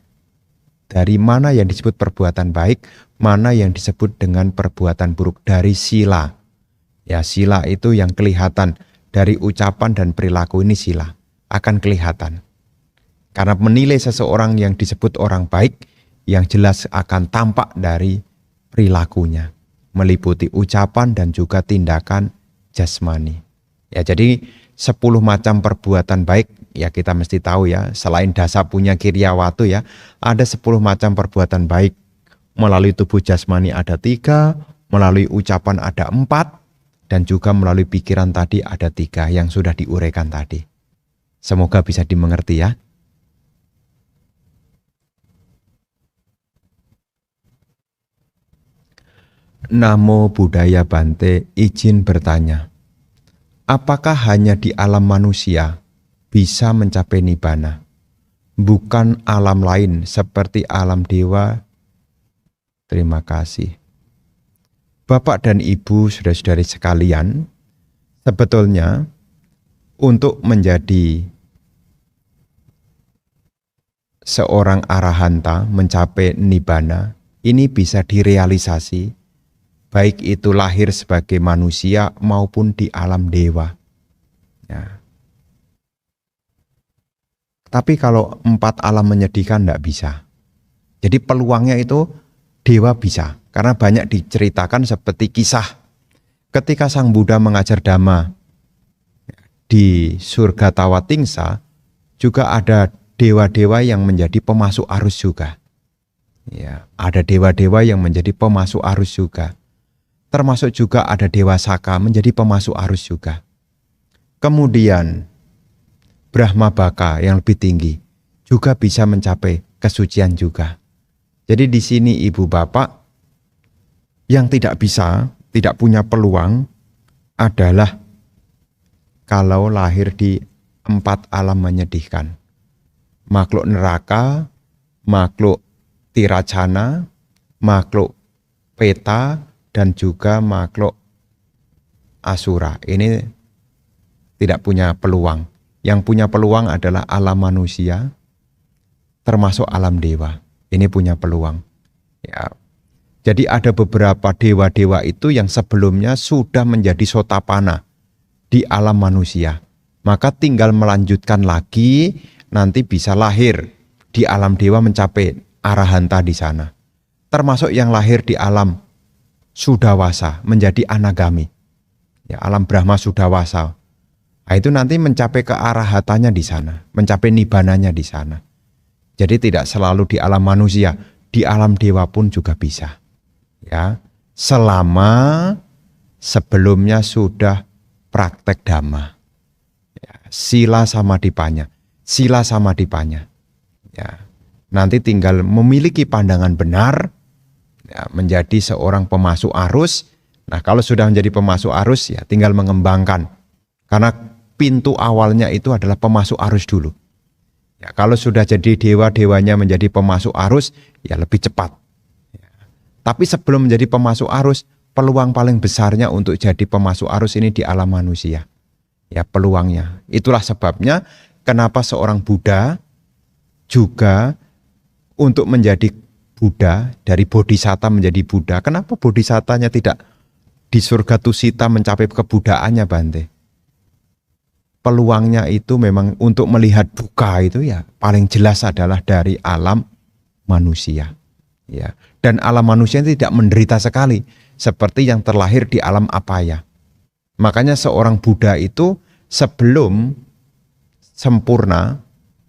dari mana yang disebut perbuatan baik, mana yang disebut dengan perbuatan buruk dari sila. Ya, sila itu yang kelihatan dari ucapan dan perilaku, ini sila. akan kelihatan. Karena menilai seseorang yang disebut orang baik, yang jelas akan tampak dari perilakunya, meliputi ucapan dan juga tindakan jasmani. Ya, jadi 10 macam perbuatan baik, ya kita mesti tahu ya, selain dasa punya kiryawatu ya, ada 10 macam perbuatan baik. Melalui tubuh jasmani ada 3, melalui ucapan ada 4, dan juga melalui pikiran tadi ada 3 yang sudah diuraikan tadi. Semoga bisa dimengerti ya. Namo Buddhaya Bante, izin bertanya. Apakah hanya di alam manusia bisa mencapai nibbana? Bukan alam lain seperti alam dewa? Terima kasih. Bapak dan Ibu, saudara-saudari sekalian, sebetulnya untuk menjadi seorang arahanta mencapai nibbana, ini bisa direalisasi baik itu lahir sebagai manusia maupun di alam dewa. Ya. Tapi kalau 4 alam menyedihkan tidak bisa. Jadi peluangnya itu dewa bisa. Karena banyak diceritakan seperti kisah ketika Sang Buddha mengajar Dhamma di surga Tawatingsa, juga ada dewa-dewa yang menjadi pemasuk arus juga. Ya, ada dewa-dewa yang menjadi pemasuk arus juga. Termasuk juga ada Dewa Saka menjadi pemasuk arus juga. Kemudian Brahma Baka yang lebih tinggi juga bisa mencapai kesucian juga. Jadi di sini ibu bapak yang tidak bisa, tidak punya peluang adalah kalau lahir di 4 alam menyedihkan. Makhluk neraka, makhluk tiracana, makhluk peta, dan juga makhluk asura. Ini tidak punya peluang. Yang punya peluang adalah alam manusia, termasuk alam dewa. Ini punya peluang. Ya. Jadi ada beberapa dewa-dewa itu yang sebelumnya sudah menjadi sotapana di alam manusia. Maka tinggal melanjutkan lagi, nanti bisa lahir di alam dewa mencapai arahanta di sana. Termasuk yang lahir di alam Sudawasa menjadi anagami. Ya, alam Brahma Sudawasa. Nah, itu nanti mencapai ke arahatannya di sana, mencapai nibbananya di sana. Jadi tidak selalu di alam manusia, di alam dewa pun juga bisa. Ya, selama sebelumnya sudah praktek Dhamma. Ya, sila samadhipanya, sila samadhipanya. Ya, nanti tinggal memiliki pandangan benar, ya, menjadi seorang pemasuk arus. Nah, kalau sudah menjadi pemasuk arus, ya tinggal mengembangkan. Karena pintu awalnya itu adalah pemasuk arus dulu. Ya, kalau sudah jadi dewa-dewanya menjadi pemasuk arus, ya lebih cepat. Ya. Tapi sebelum menjadi pemasuk arus, peluang paling besarnya untuk jadi pemasuk arus ini di alam manusia. Ya, peluangnya. Itulah sebabnya kenapa seorang Buddha juga untuk menjadi Buddha, dari Bodhisatta menjadi Buddha. Kenapa Bodhisatanya tidak di surga Tusita mencapai kebudaannya, Bante? Peluangnya itu memang untuk melihat duka itu ya paling jelas adalah dari alam manusia. Ya. Dan alam manusia tidak menderita sekali seperti yang terlahir di alam apaya. Makanya seorang Buddha itu sebelum sempurna,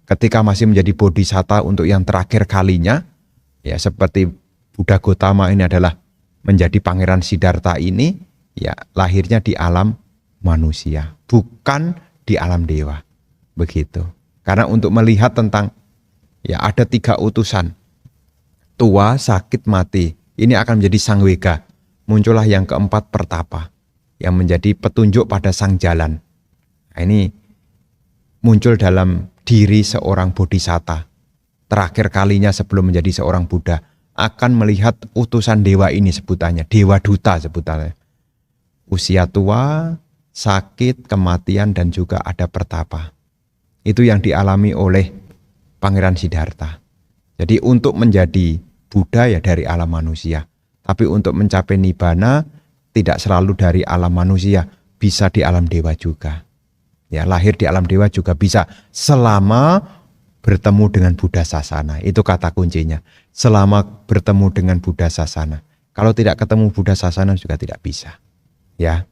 ketika masih menjadi Bodhisatta untuk yang terakhir kalinya, ya seperti Buddha Gotama ini adalah menjadi Pangeran Siddhartha ini, ya lahirnya di alam manusia, bukan di alam dewa. Begitu. Karena untuk melihat tentang, ya ada 3 utusan. Tua, sakit, mati. Ini akan menjadi sangwega. Muncullah yang keempat pertapa, yang menjadi petunjuk pada sang jalan. Nah, ini muncul dalam diri seorang Bodhisatta. Terakhir kalinya sebelum menjadi seorang Buddha, akan melihat utusan dewa ini sebutannya, Dewa Duta sebutannya. Usia tua, sakit, kematian, dan juga ada pertapa. Itu yang dialami oleh Pangeran Siddhartha. Jadi untuk menjadi Buddha ya dari alam manusia. Tapi untuk mencapai Nibbana tidak selalu dari alam manusia, bisa di alam dewa juga. Ya, lahir di alam dewa juga bisa selama bertemu dengan Buddha Sasana. Itu kata kuncinya. Selama bertemu dengan Buddha Sasana. Kalau tidak ketemu Buddha Sasana juga tidak bisa. Ya.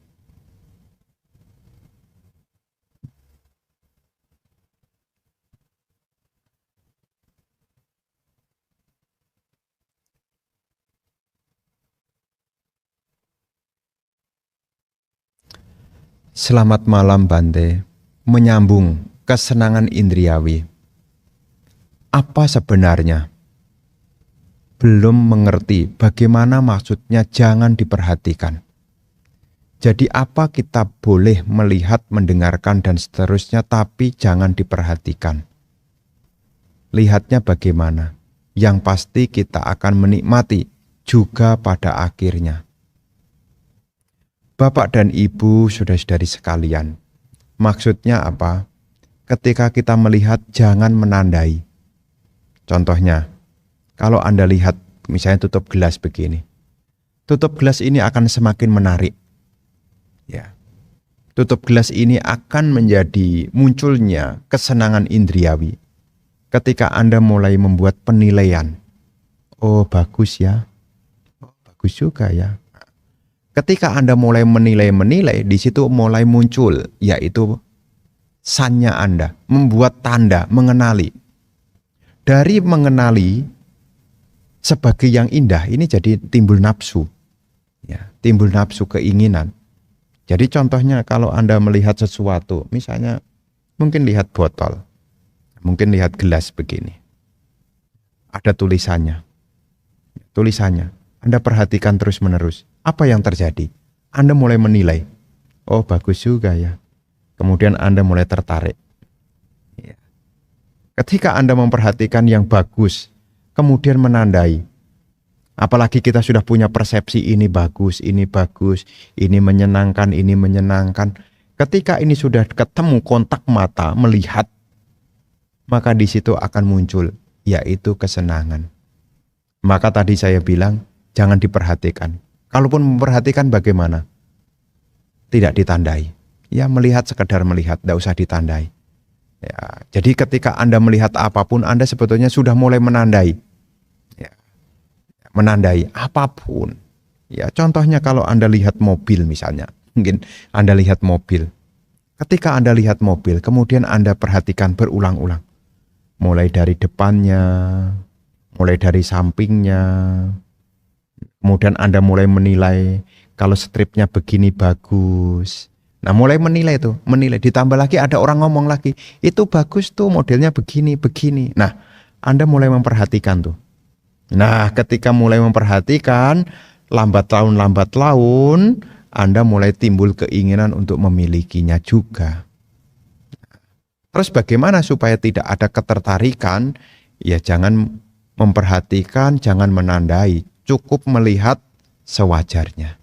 Selamat malam Bante. Menyambung kesenangan indriawi. Apa sebenarnya? Belum mengerti bagaimana maksudnya jangan diperhatikan. Jadi apa kita boleh melihat, mendengarkan dan seterusnya tapi jangan diperhatikan? Lihatnya bagaimana? Yang pasti kita akan menikmati juga pada akhirnya. Bapak dan Ibu, saudara-saudari sekalian, maksudnya apa? Ketika kita melihat jangan menandai. Contohnya, kalau Anda lihat misalnya tutup gelas begini. Tutup gelas ini akan semakin menarik. Ya. Tutup gelas ini akan menjadi munculnya kesenangan indriawi. Ketika Anda mulai membuat penilaian. Oh, bagus ya. Oh, bagus juga ya. Ketika Anda mulai menilai, di situ mulai muncul, yaitu sannya Anda, membuat tanda, mengenali. Dari mengenali sebagai yang indah, ini jadi timbul nafsu. Ya, timbul nafsu, keinginan. Jadi contohnya kalau Anda melihat sesuatu, misalnya mungkin lihat botol, mungkin lihat gelas begini. Ada tulisannya. Anda perhatikan terus-menerus. Apa yang terjadi? Anda mulai menilai. Oh, bagus juga ya. Kemudian Anda mulai tertarik. Ya. Ketika Anda memperhatikan yang bagus, kemudian menandai. Apalagi kita sudah punya persepsi ini bagus, ini menyenangkan, ini menyenangkan. Ketika ini sudah ketemu kontak mata, melihat, maka di situ akan muncul, yaitu kesenangan. Maka tadi saya bilang, jangan diperhatikan. Kalaupun memperhatikan bagaimana? Tidak ditandai. Ya melihat, sekedar melihat, tidak usah ditandai. Ya, jadi ketika Anda melihat apapun, Anda sebetulnya sudah mulai menandai. Ya, menandai apapun. Ya, contohnya kalau Anda lihat mobil misalnya. Mungkin Anda lihat mobil. Ketika Anda lihat mobil, kemudian Anda perhatikan berulang-ulang. Mulai dari depannya, mulai dari sampingnya. Kemudian Anda mulai menilai kalau stripnya begini bagus. Nah mulai menilai tuh, ditambah lagi ada orang ngomong lagi, itu bagus tuh modelnya begini. Nah Anda mulai memperhatikan tuh. Nah ketika mulai memperhatikan, lambat laun, Anda mulai timbul keinginan untuk memilikinya juga. Terus bagaimana supaya tidak ada ketertarikan? Ya jangan memperhatikan, jangan menandai. Cukup melihat sewajarnya.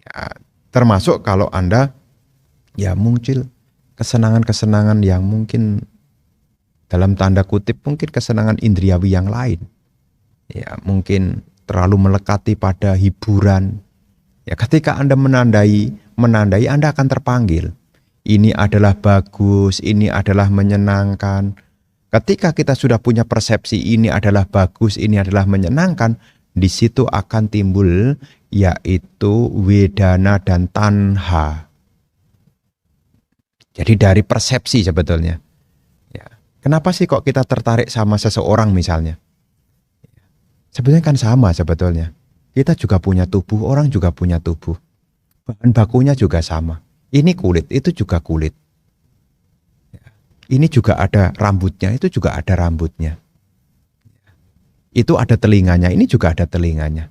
Ya, termasuk kalau Anda ya muncul kesenangan-kesenangan yang mungkin dalam tanda kutip mungkin kesenangan indriawi yang lain. Ya, mungkin terlalu melekati pada hiburan. Ya, ketika Anda menandai Anda akan terpanggil. Ini adalah bagus, ini adalah menyenangkan. Ketika kita sudah punya persepsi ini adalah bagus, ini adalah menyenangkan, di situ akan timbul yaitu wedana dan tanha. Jadi dari persepsi sebetulnya. Ya. Kenapa sih kok kita tertarik sama seseorang misalnya? Sebenarnya kan sama sebetulnya. Kita juga punya tubuh, orang juga punya tubuh. Bahan bakunya juga sama. Ini kulit, itu juga kulit. Ya. Ini juga ada rambutnya, itu juga ada rambutnya. Itu ada telinganya, ini juga ada telinganya.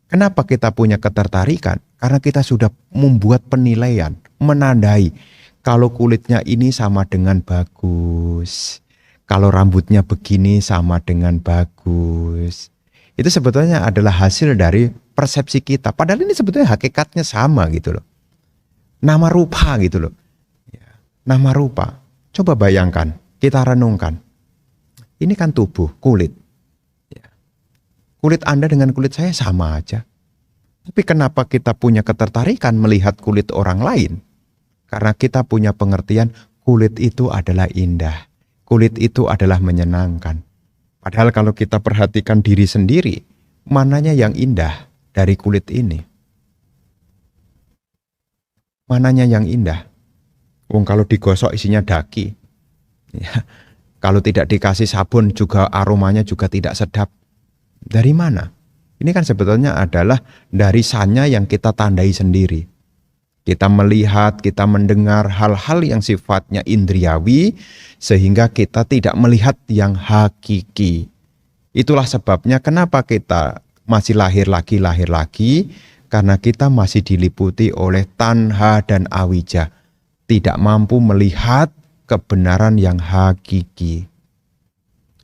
Kenapa kita punya ketertarikan? Karena kita sudah membuat penilaian, menandai. Kalau kulitnya ini sama dengan bagus. Kalau rambutnya begini sama dengan bagus. Itu sebetulnya adalah hasil dari persepsi kita. Padahal ini sebetulnya hakikatnya sama gitu loh. Nama rupa gitu loh. Nama rupa. Coba bayangkan, kita renungkan. Ini kan tubuh, kulit. Kulit Anda dengan kulit saya sama aja. Tapi kenapa kita punya ketertarikan melihat kulit orang lain? Karena kita punya pengertian kulit itu adalah indah. Kulit itu adalah menyenangkan. Padahal kalau kita perhatikan diri sendiri, mananya yang indah dari kulit ini? Mananya yang indah? Wong kalau digosok isinya daki. Ya. Kalau tidak dikasih sabun juga aromanya juga tidak sedap. Dari mana? Ini kan sebetulnya adalah dari sanya yang kita tandai sendiri. Kita melihat, kita mendengar hal-hal yang sifatnya indriawi sehingga kita tidak melihat yang hakiki. Itulah sebabnya kenapa kita masih lahir lagi, karena kita masih diliputi oleh tanha dan awija. Tidak mampu melihat kebenaran yang hakiki.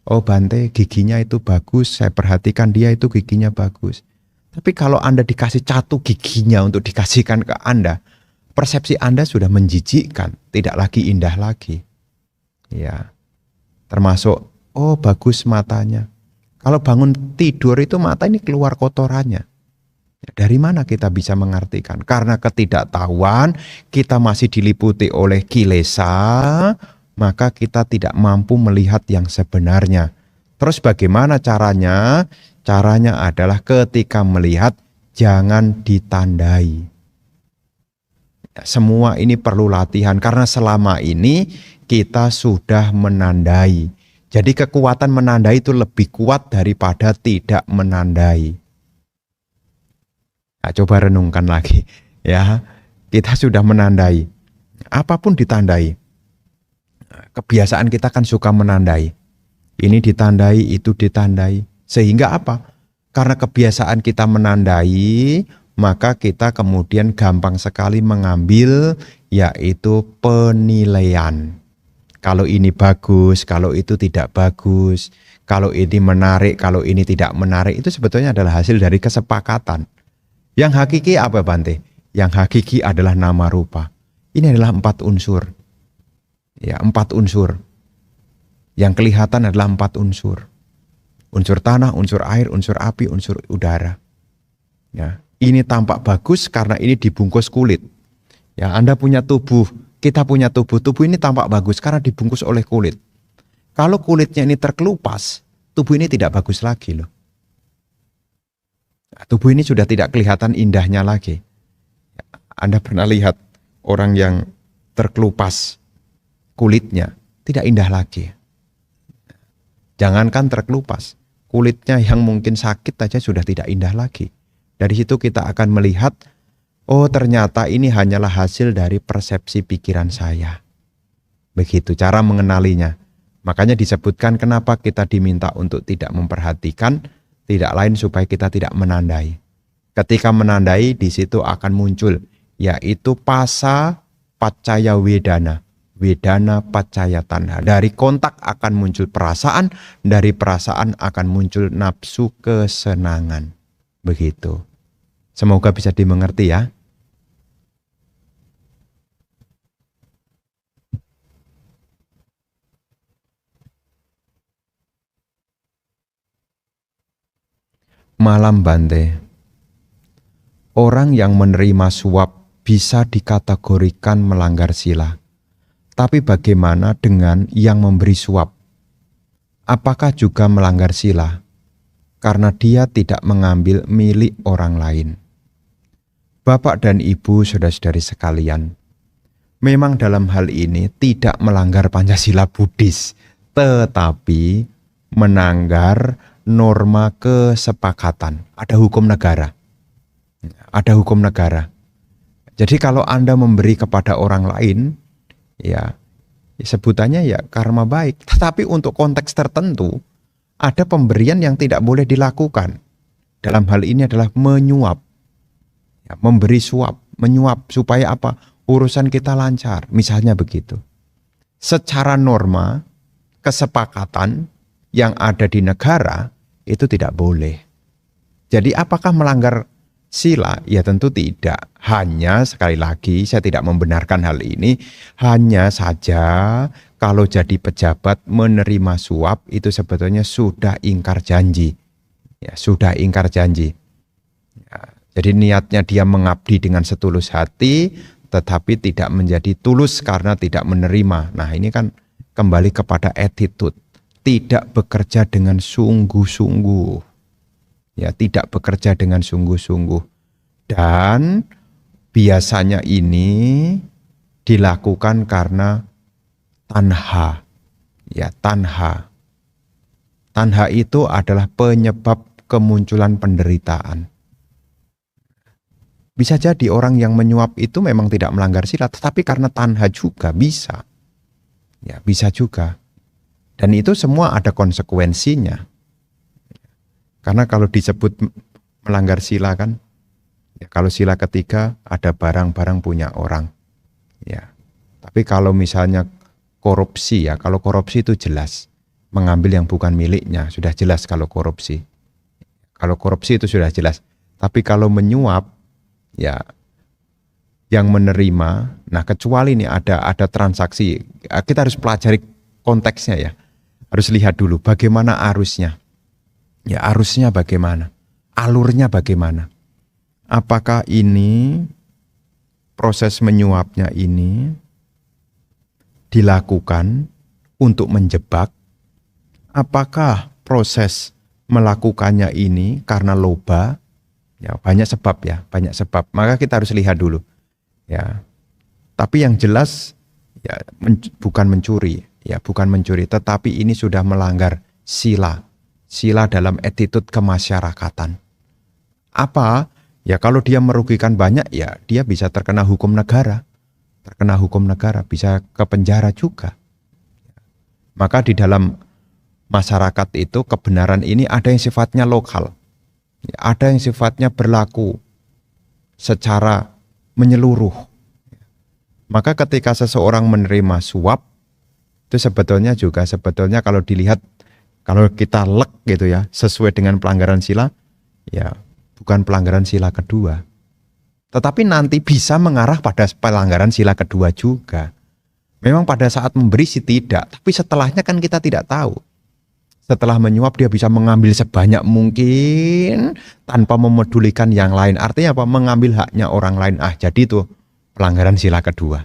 Oh Bante, giginya itu bagus, saya perhatikan dia itu giginya bagus. Tapi kalau Anda dikasih catu giginya untuk dikasihkan ke Anda, persepsi Anda sudah menjijikkan, tidak lagi indah lagi. Ya. Termasuk, oh bagus matanya. Kalau bangun tidur itu mata ini keluar kotorannya. Dari mana kita bisa mengartikan? Karena ketidaktahuan, kita masih diliputi oleh kilesa, maka kita tidak mampu melihat yang sebenarnya. Terus bagaimana caranya? Caranya adalah ketika melihat, jangan ditandai. Semua ini perlu latihan karena selama ini kita sudah menandai. Jadi kekuatan menandai itu lebih kuat daripada tidak menandai. Nah, coba renungkan lagi ya. Kita sudah menandai. Apapun ditandai. Kebiasaan kita kan suka menandai. Ini ditandai, itu ditandai. Sehingga apa? Karena kebiasaan kita menandai, maka kita kemudian gampang sekali mengambil yaitu penilaian. Kalau ini bagus, kalau itu tidak bagus, kalau ini menarik, kalau ini tidak menarik, itu sebetulnya adalah hasil dari kesepakatan. Yang hakiki apa Bante? Yang hakiki adalah nama rupa. Ini adalah 4 unsur. Ya, 4 unsur. Yang kelihatan adalah 4 unsur. Unsur tanah, unsur air, unsur api, unsur udara. Ya. Ini tampak bagus karena ini dibungkus kulit. Ya, Anda punya tubuh, kita punya tubuh. Tubuh ini tampak bagus karena dibungkus oleh kulit. Kalau kulitnya ini terkelupas, tubuh ini tidak bagus lagi loh. Tubuh ini sudah tidak kelihatan indahnya lagi. Anda pernah lihat orang yang terkelupas kulitnya, tidak indah lagi. Jangankan terkelupas, kulitnya yang mungkin sakit saja sudah tidak indah lagi. Dari situ kita akan melihat, oh ternyata ini hanyalah hasil dari persepsi pikiran saya. Begitu cara mengenalinya. Makanya disebutkan kenapa kita diminta untuk tidak memperhatikan, tidak lain supaya kita tidak menandai. Ketika menandai, di situ akan muncul, yaitu pasa paccaya wedana. Wedana paccaya tanha. Dari kontak akan muncul perasaan, dari perasaan akan muncul nafsu kesenangan. Begitu. Semoga bisa dimengerti ya. Malam Bante. Orang yang menerima suap bisa dikategorikan melanggar sila. Tapi bagaimana dengan yang memberi suap? Apakah juga melanggar sila? Karena dia tidak mengambil milik orang lain. Bapak dan Ibu, saudara-saudari sekalian, memang dalam hal ini tidak melanggar Pancasila Buddhis, tetapi melanggar norma kesepakatan. Ada hukum negara. Ada hukum negara. Jadi kalau Anda memberi kepada orang lain, ya sebutannya ya karma baik. Tetapi untuk konteks tertentu, ada pemberian yang tidak boleh dilakukan. Dalam hal ini adalah menyuap. Ya, memberi suap, menyuap supaya apa? Urusan kita lancar. Misalnya begitu. Secara norma, kesepakatan yang ada di negara itu tidak boleh. Jadi apakah melanggar sila? Ya tentu tidak. Hanya sekali lagi saya tidak membenarkan hal ini. Hanya saja kalau jadi pejabat menerima suap itu sebetulnya sudah ingkar janji. Ya, sudah ingkar janji. Ya, jadi niatnya dia mengabdi dengan setulus hati, tetapi tidak menjadi tulus karena tidak menerima. Nah, ini kan kembali kepada attitude, tidak bekerja dengan sungguh-sungguh. Ya, tidak bekerja dengan sungguh-sungguh. Dan biasanya ini dilakukan karena tanha. Ya, tanha. Tanha itu adalah penyebab kemunculan penderitaan. Bisa jadi orang yang menyuap itu memang tidak melanggar sila, tetapi karena tanha juga bisa. Ya, bisa juga. Dan itu semua ada konsekuensinya. Karena kalau disebut melanggar sila kan, ya kalau sila ketiga ada barang-barang punya orang. Ya. Tapi kalau misalnya korupsi ya, kalau korupsi itu jelas. Mengambil yang bukan miliknya, sudah jelas kalau korupsi. Kalau korupsi itu sudah jelas. Tapi kalau menyuap, ya yang menerima, nah kecuali ini ada transaksi, kita harus pelajari konteksnya ya. Harus lihat dulu bagaimana arusnya. Ya arusnya bagaimana, alurnya bagaimana. Apakah ini proses menyuapnya ini dilakukan untuk menjebak? Apakah proses melakukannya ini karena loba? Ya, banyak sebab ya, banyak sebab. Maka kita harus lihat dulu. Ya. Tapi yang jelas ya bukan mencuri, ya bukan mencuri, tetapi ini sudah melanggar sila. Sila dalam attitude kemasyarakatan. Apa? Ya kalau dia merugikan banyak ya dia bisa terkena hukum negara. Terkena hukum negara, bisa ke penjara juga. Maka di dalam masyarakat itu kebenaran ini ada yang sifatnya lokal. Ada yang sifatnya berlaku secara menyeluruh. Maka ketika seseorang menerima suap, itu sebetulnya kalau dilihat, kalau kita lek gitu ya, sesuai dengan pelanggaran sila, ya bukan pelanggaran sila kedua. Tetapi nanti bisa mengarah pada pelanggaran sila kedua juga. Memang pada saat memberi sih tidak, tapi setelahnya kan kita tidak tahu. Setelah menyuap dia bisa mengambil sebanyak mungkin tanpa memedulikan yang lain. Artinya apa? Mengambil haknya orang lain. Jadi itu pelanggaran sila kedua.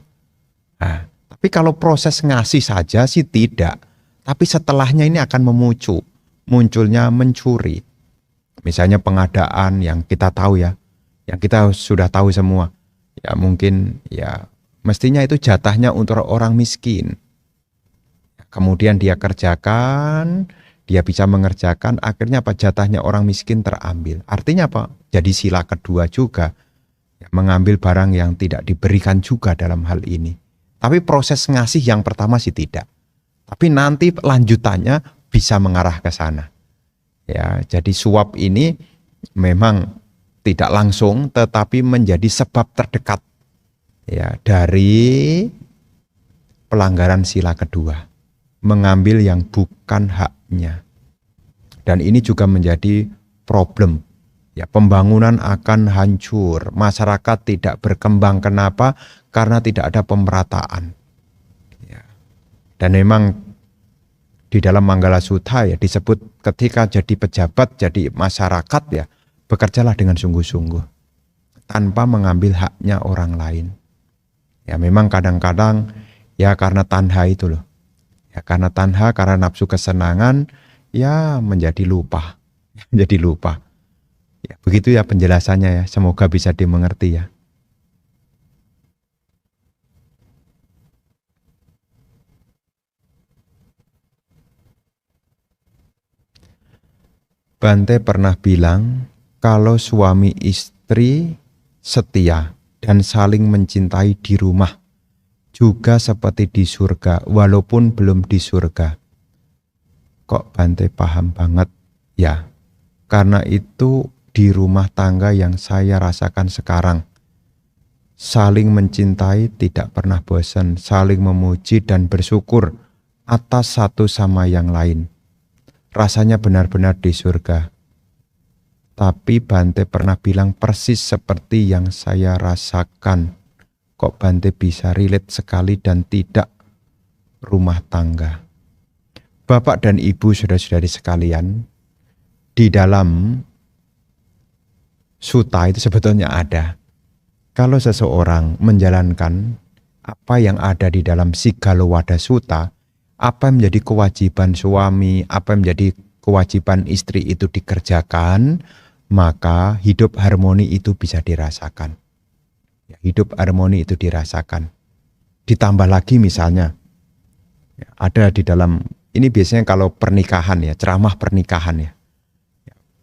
Nah, tapi kalau proses ngasih saja sih tidak. Tapi setelahnya ini akan munculnya mencuri. Misalnya pengadaan yang kita tahu ya, yang kita sudah tahu semua. Ya mungkin ya mestinya itu jatahnya untuk orang miskin. Kemudian dia kerjakan, dia bisa mengerjakan, akhirnya apa? Jatahnya orang miskin terambil. Artinya apa? Jadi sila kedua juga. Ya, mengambil barang yang tidak diberikan juga dalam hal ini. Tapi proses ngasih yang pertama sih tidak. Tapi nanti lanjutannya bisa mengarah ke sana. Ya, jadi suap ini memang tidak langsung tetapi menjadi sebab terdekat ya dari pelanggaran sila kedua. Mengambil yang bukan haknya. Dan ini juga menjadi problem. Ya, pembangunan akan hancur. Masyarakat tidak berkembang. Kenapa? Karena tidak ada pemerataan. Ya. Dan memang di dalam Manggala Sutta ya disebut ketika jadi pejabat, jadi masyarakat ya, bekerjalah dengan sungguh-sungguh. Tanpa mengambil haknya orang lain. Ya memang kadang-kadang ya karena tanha itu loh. Ya, karena tanha, karena nafsu kesenangan, ya menjadi lupa. Menjadi lupa. Ya, begitu ya penjelasannya ya. Semoga bisa dimengerti ya. Bante pernah bilang, kalau suami istri setia dan saling mencintai di rumah, juga seperti di surga, walaupun belum di surga. Kok Bante paham banget? Ya, karena itu di rumah tangga yang saya rasakan sekarang. Saling mencintai tidak pernah bosan, saling memuji dan bersyukur atas satu sama yang lain. Rasanya benar-benar di surga. Tapi Bante pernah bilang persis seperti yang saya rasakan. Kok Bante bisa relate sekali dan tidak rumah tangga. Bapak dan Ibu saudara-saudari sekalian, di dalam sutta itu sebetulnya ada. Kalau seseorang menjalankan apa yang ada di dalam Siggalowada Sutta, apa yang menjadi kewajiban suami, apa yang menjadi kewajiban istri itu dikerjakan, maka hidup harmoni itu bisa dirasakan. Hidup harmoni itu dirasakan. Ditambah lagi misalnya, ada di dalam, ini biasanya kalau pernikahan ya, ceramah pernikahan ya,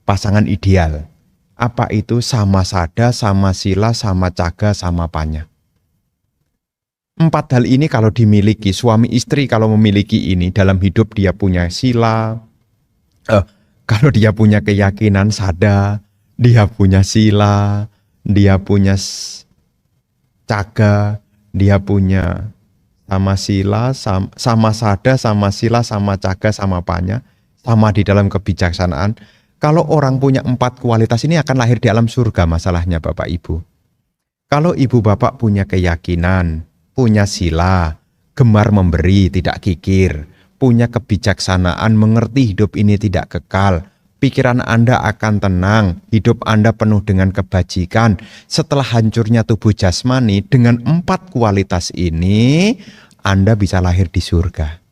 pasangan ideal. Apa itu? Sama sada, sama sila, sama caga, sama panya. 4 hal ini kalau dimiliki, suami istri kalau memiliki ini dalam hidup, dia punya sila, kalau dia punya keyakinan sada, dia punya sila, dia punya caga, dia punya sama sila, sama sada, sama sila, sama caga, sama panya, sama di dalam kebijaksanaan. Kalau orang punya 4 kualitas ini akan lahir di alam surga, masalahnya Bapak Ibu. Kalau ibu bapak punya keyakinan, punya sila, gemar memberi, tidak kikir, punya kebijaksanaan, mengerti hidup ini tidak kekal, pikiran Anda akan tenang, hidup Anda penuh dengan kebajikan. Setelah hancurnya tubuh jasmani, dengan 4 kualitas ini, Anda bisa lahir di surga.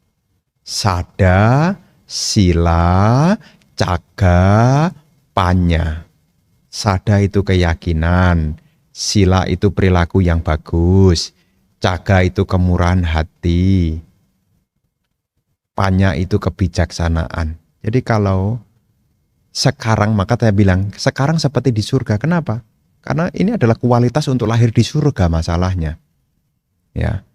Sada, sila, caga, panya. Sada itu keyakinan, sila itu perilaku yang bagus, caga itu kemurahan hati, panya itu kebijaksanaan. Jadi kalau sekarang, maka saya bilang sekarang seperti di surga. Kenapa? Karena ini adalah kualitas untuk lahir di surga masalahnya. Ya.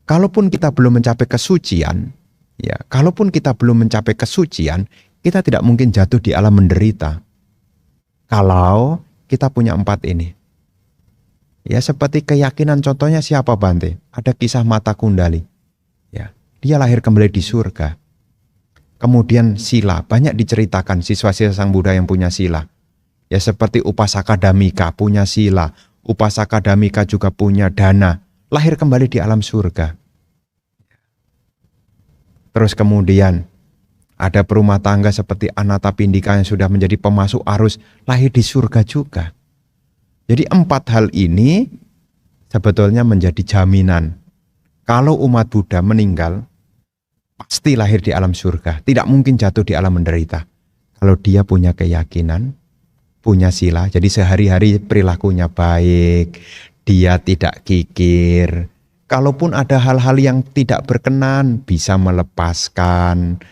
Kalaupun kita belum mencapai kesucian, ya, kalaupun kita belum mencapai kesucian, kita tidak mungkin jatuh di alam menderita. Kalau kita punya 4 ini. Ya, seperti keyakinan, contohnya siapa Bante? Ada kisah Mata Kundali. Ya, dia lahir kembali di surga. Kemudian sila, banyak diceritakan siswa-siswa Sang Buddha yang punya sila. Ya, seperti Upasaka Dhammika punya sila, Upasaka Dhammika juga punya dana, lahir kembali di alam surga. Terus kemudian ada perumah tangga seperti Anathapindika yang sudah menjadi pemasuk arus, lahir di surga juga. Jadi 4 hal ini sebetulnya menjadi jaminan. Kalau umat Buddha meninggal, pasti lahir di alam surga. Tidak mungkin jatuh di alam menderita. Kalau dia punya keyakinan, punya sila, jadi sehari-hari perilakunya baik, dia tidak kikir. Kalaupun ada hal-hal yang tidak berkenan, bisa melepaskan.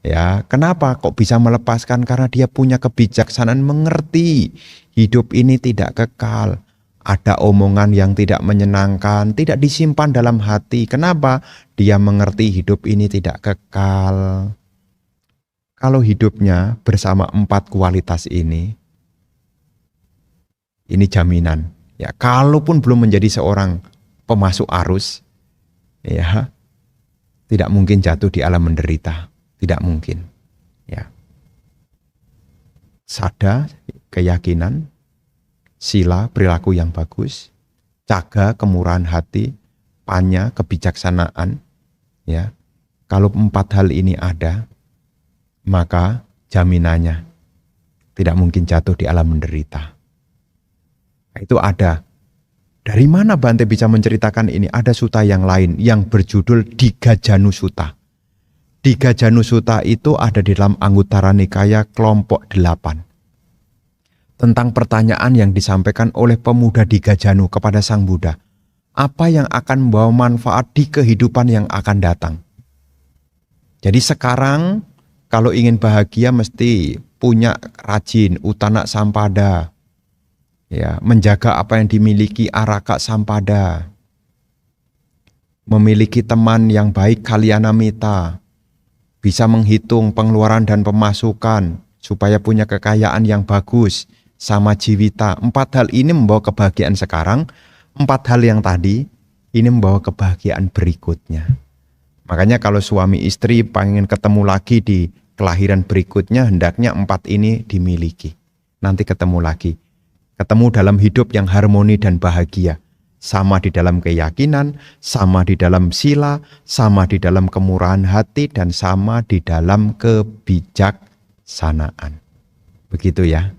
Ya, kenapa kok bisa melepaskan? Karena dia punya kebijaksanaan, mengerti hidup ini tidak kekal. Ada omongan yang tidak menyenangkan, tidak disimpan dalam hati. Kenapa? Dia mengerti hidup ini tidak kekal. Kalau hidupnya bersama 4 kualitas ini jaminan. Ya, kalaupun belum menjadi seorang pemasuk arus, ya, tidak mungkin jatuh di alam menderita. Tidak mungkin. Ya. Sada, keyakinan, sila, perilaku yang bagus, caga, kemurahan hati, panya, kebijaksanaan. Ya. Kalau 4 hal ini ada, maka jaminannya tidak mungkin jatuh di alam menderita. Nah, itu ada. Dari mana Bante bisa menceritakan ini? Ada sutta yang lain yang berjudul Digajanu Sutta. Digajanu Sutta itu ada di dalam Anguttara Nikaya kelompok 8. Tentang pertanyaan yang disampaikan oleh pemuda Digajanu kepada Sang Buddha. Apa yang akan membawa manfaat di kehidupan yang akan datang? Jadi sekarang kalau ingin bahagia mesti punya rajin, utana sampada. Ya, menjaga apa yang dimiliki araka sampada. Memiliki teman yang baik kalyana mita. Bisa menghitung pengeluaran dan pemasukan supaya punya kekayaan yang bagus, sama jiwita. 4 hal ini membawa kebahagiaan sekarang. 4 hal yang tadi ini membawa kebahagiaan berikutnya. Makanya kalau suami istri pengen ketemu lagi di kelahiran berikutnya, hendaknya 4 ini dimiliki. Nanti ketemu lagi. Ketemu dalam hidup yang harmoni dan bahagia. Sama di dalam keyakinan, sama di dalam sila, sama di dalam kemurahan hati, dan sama di dalam kebijaksanaan. Begitu ya.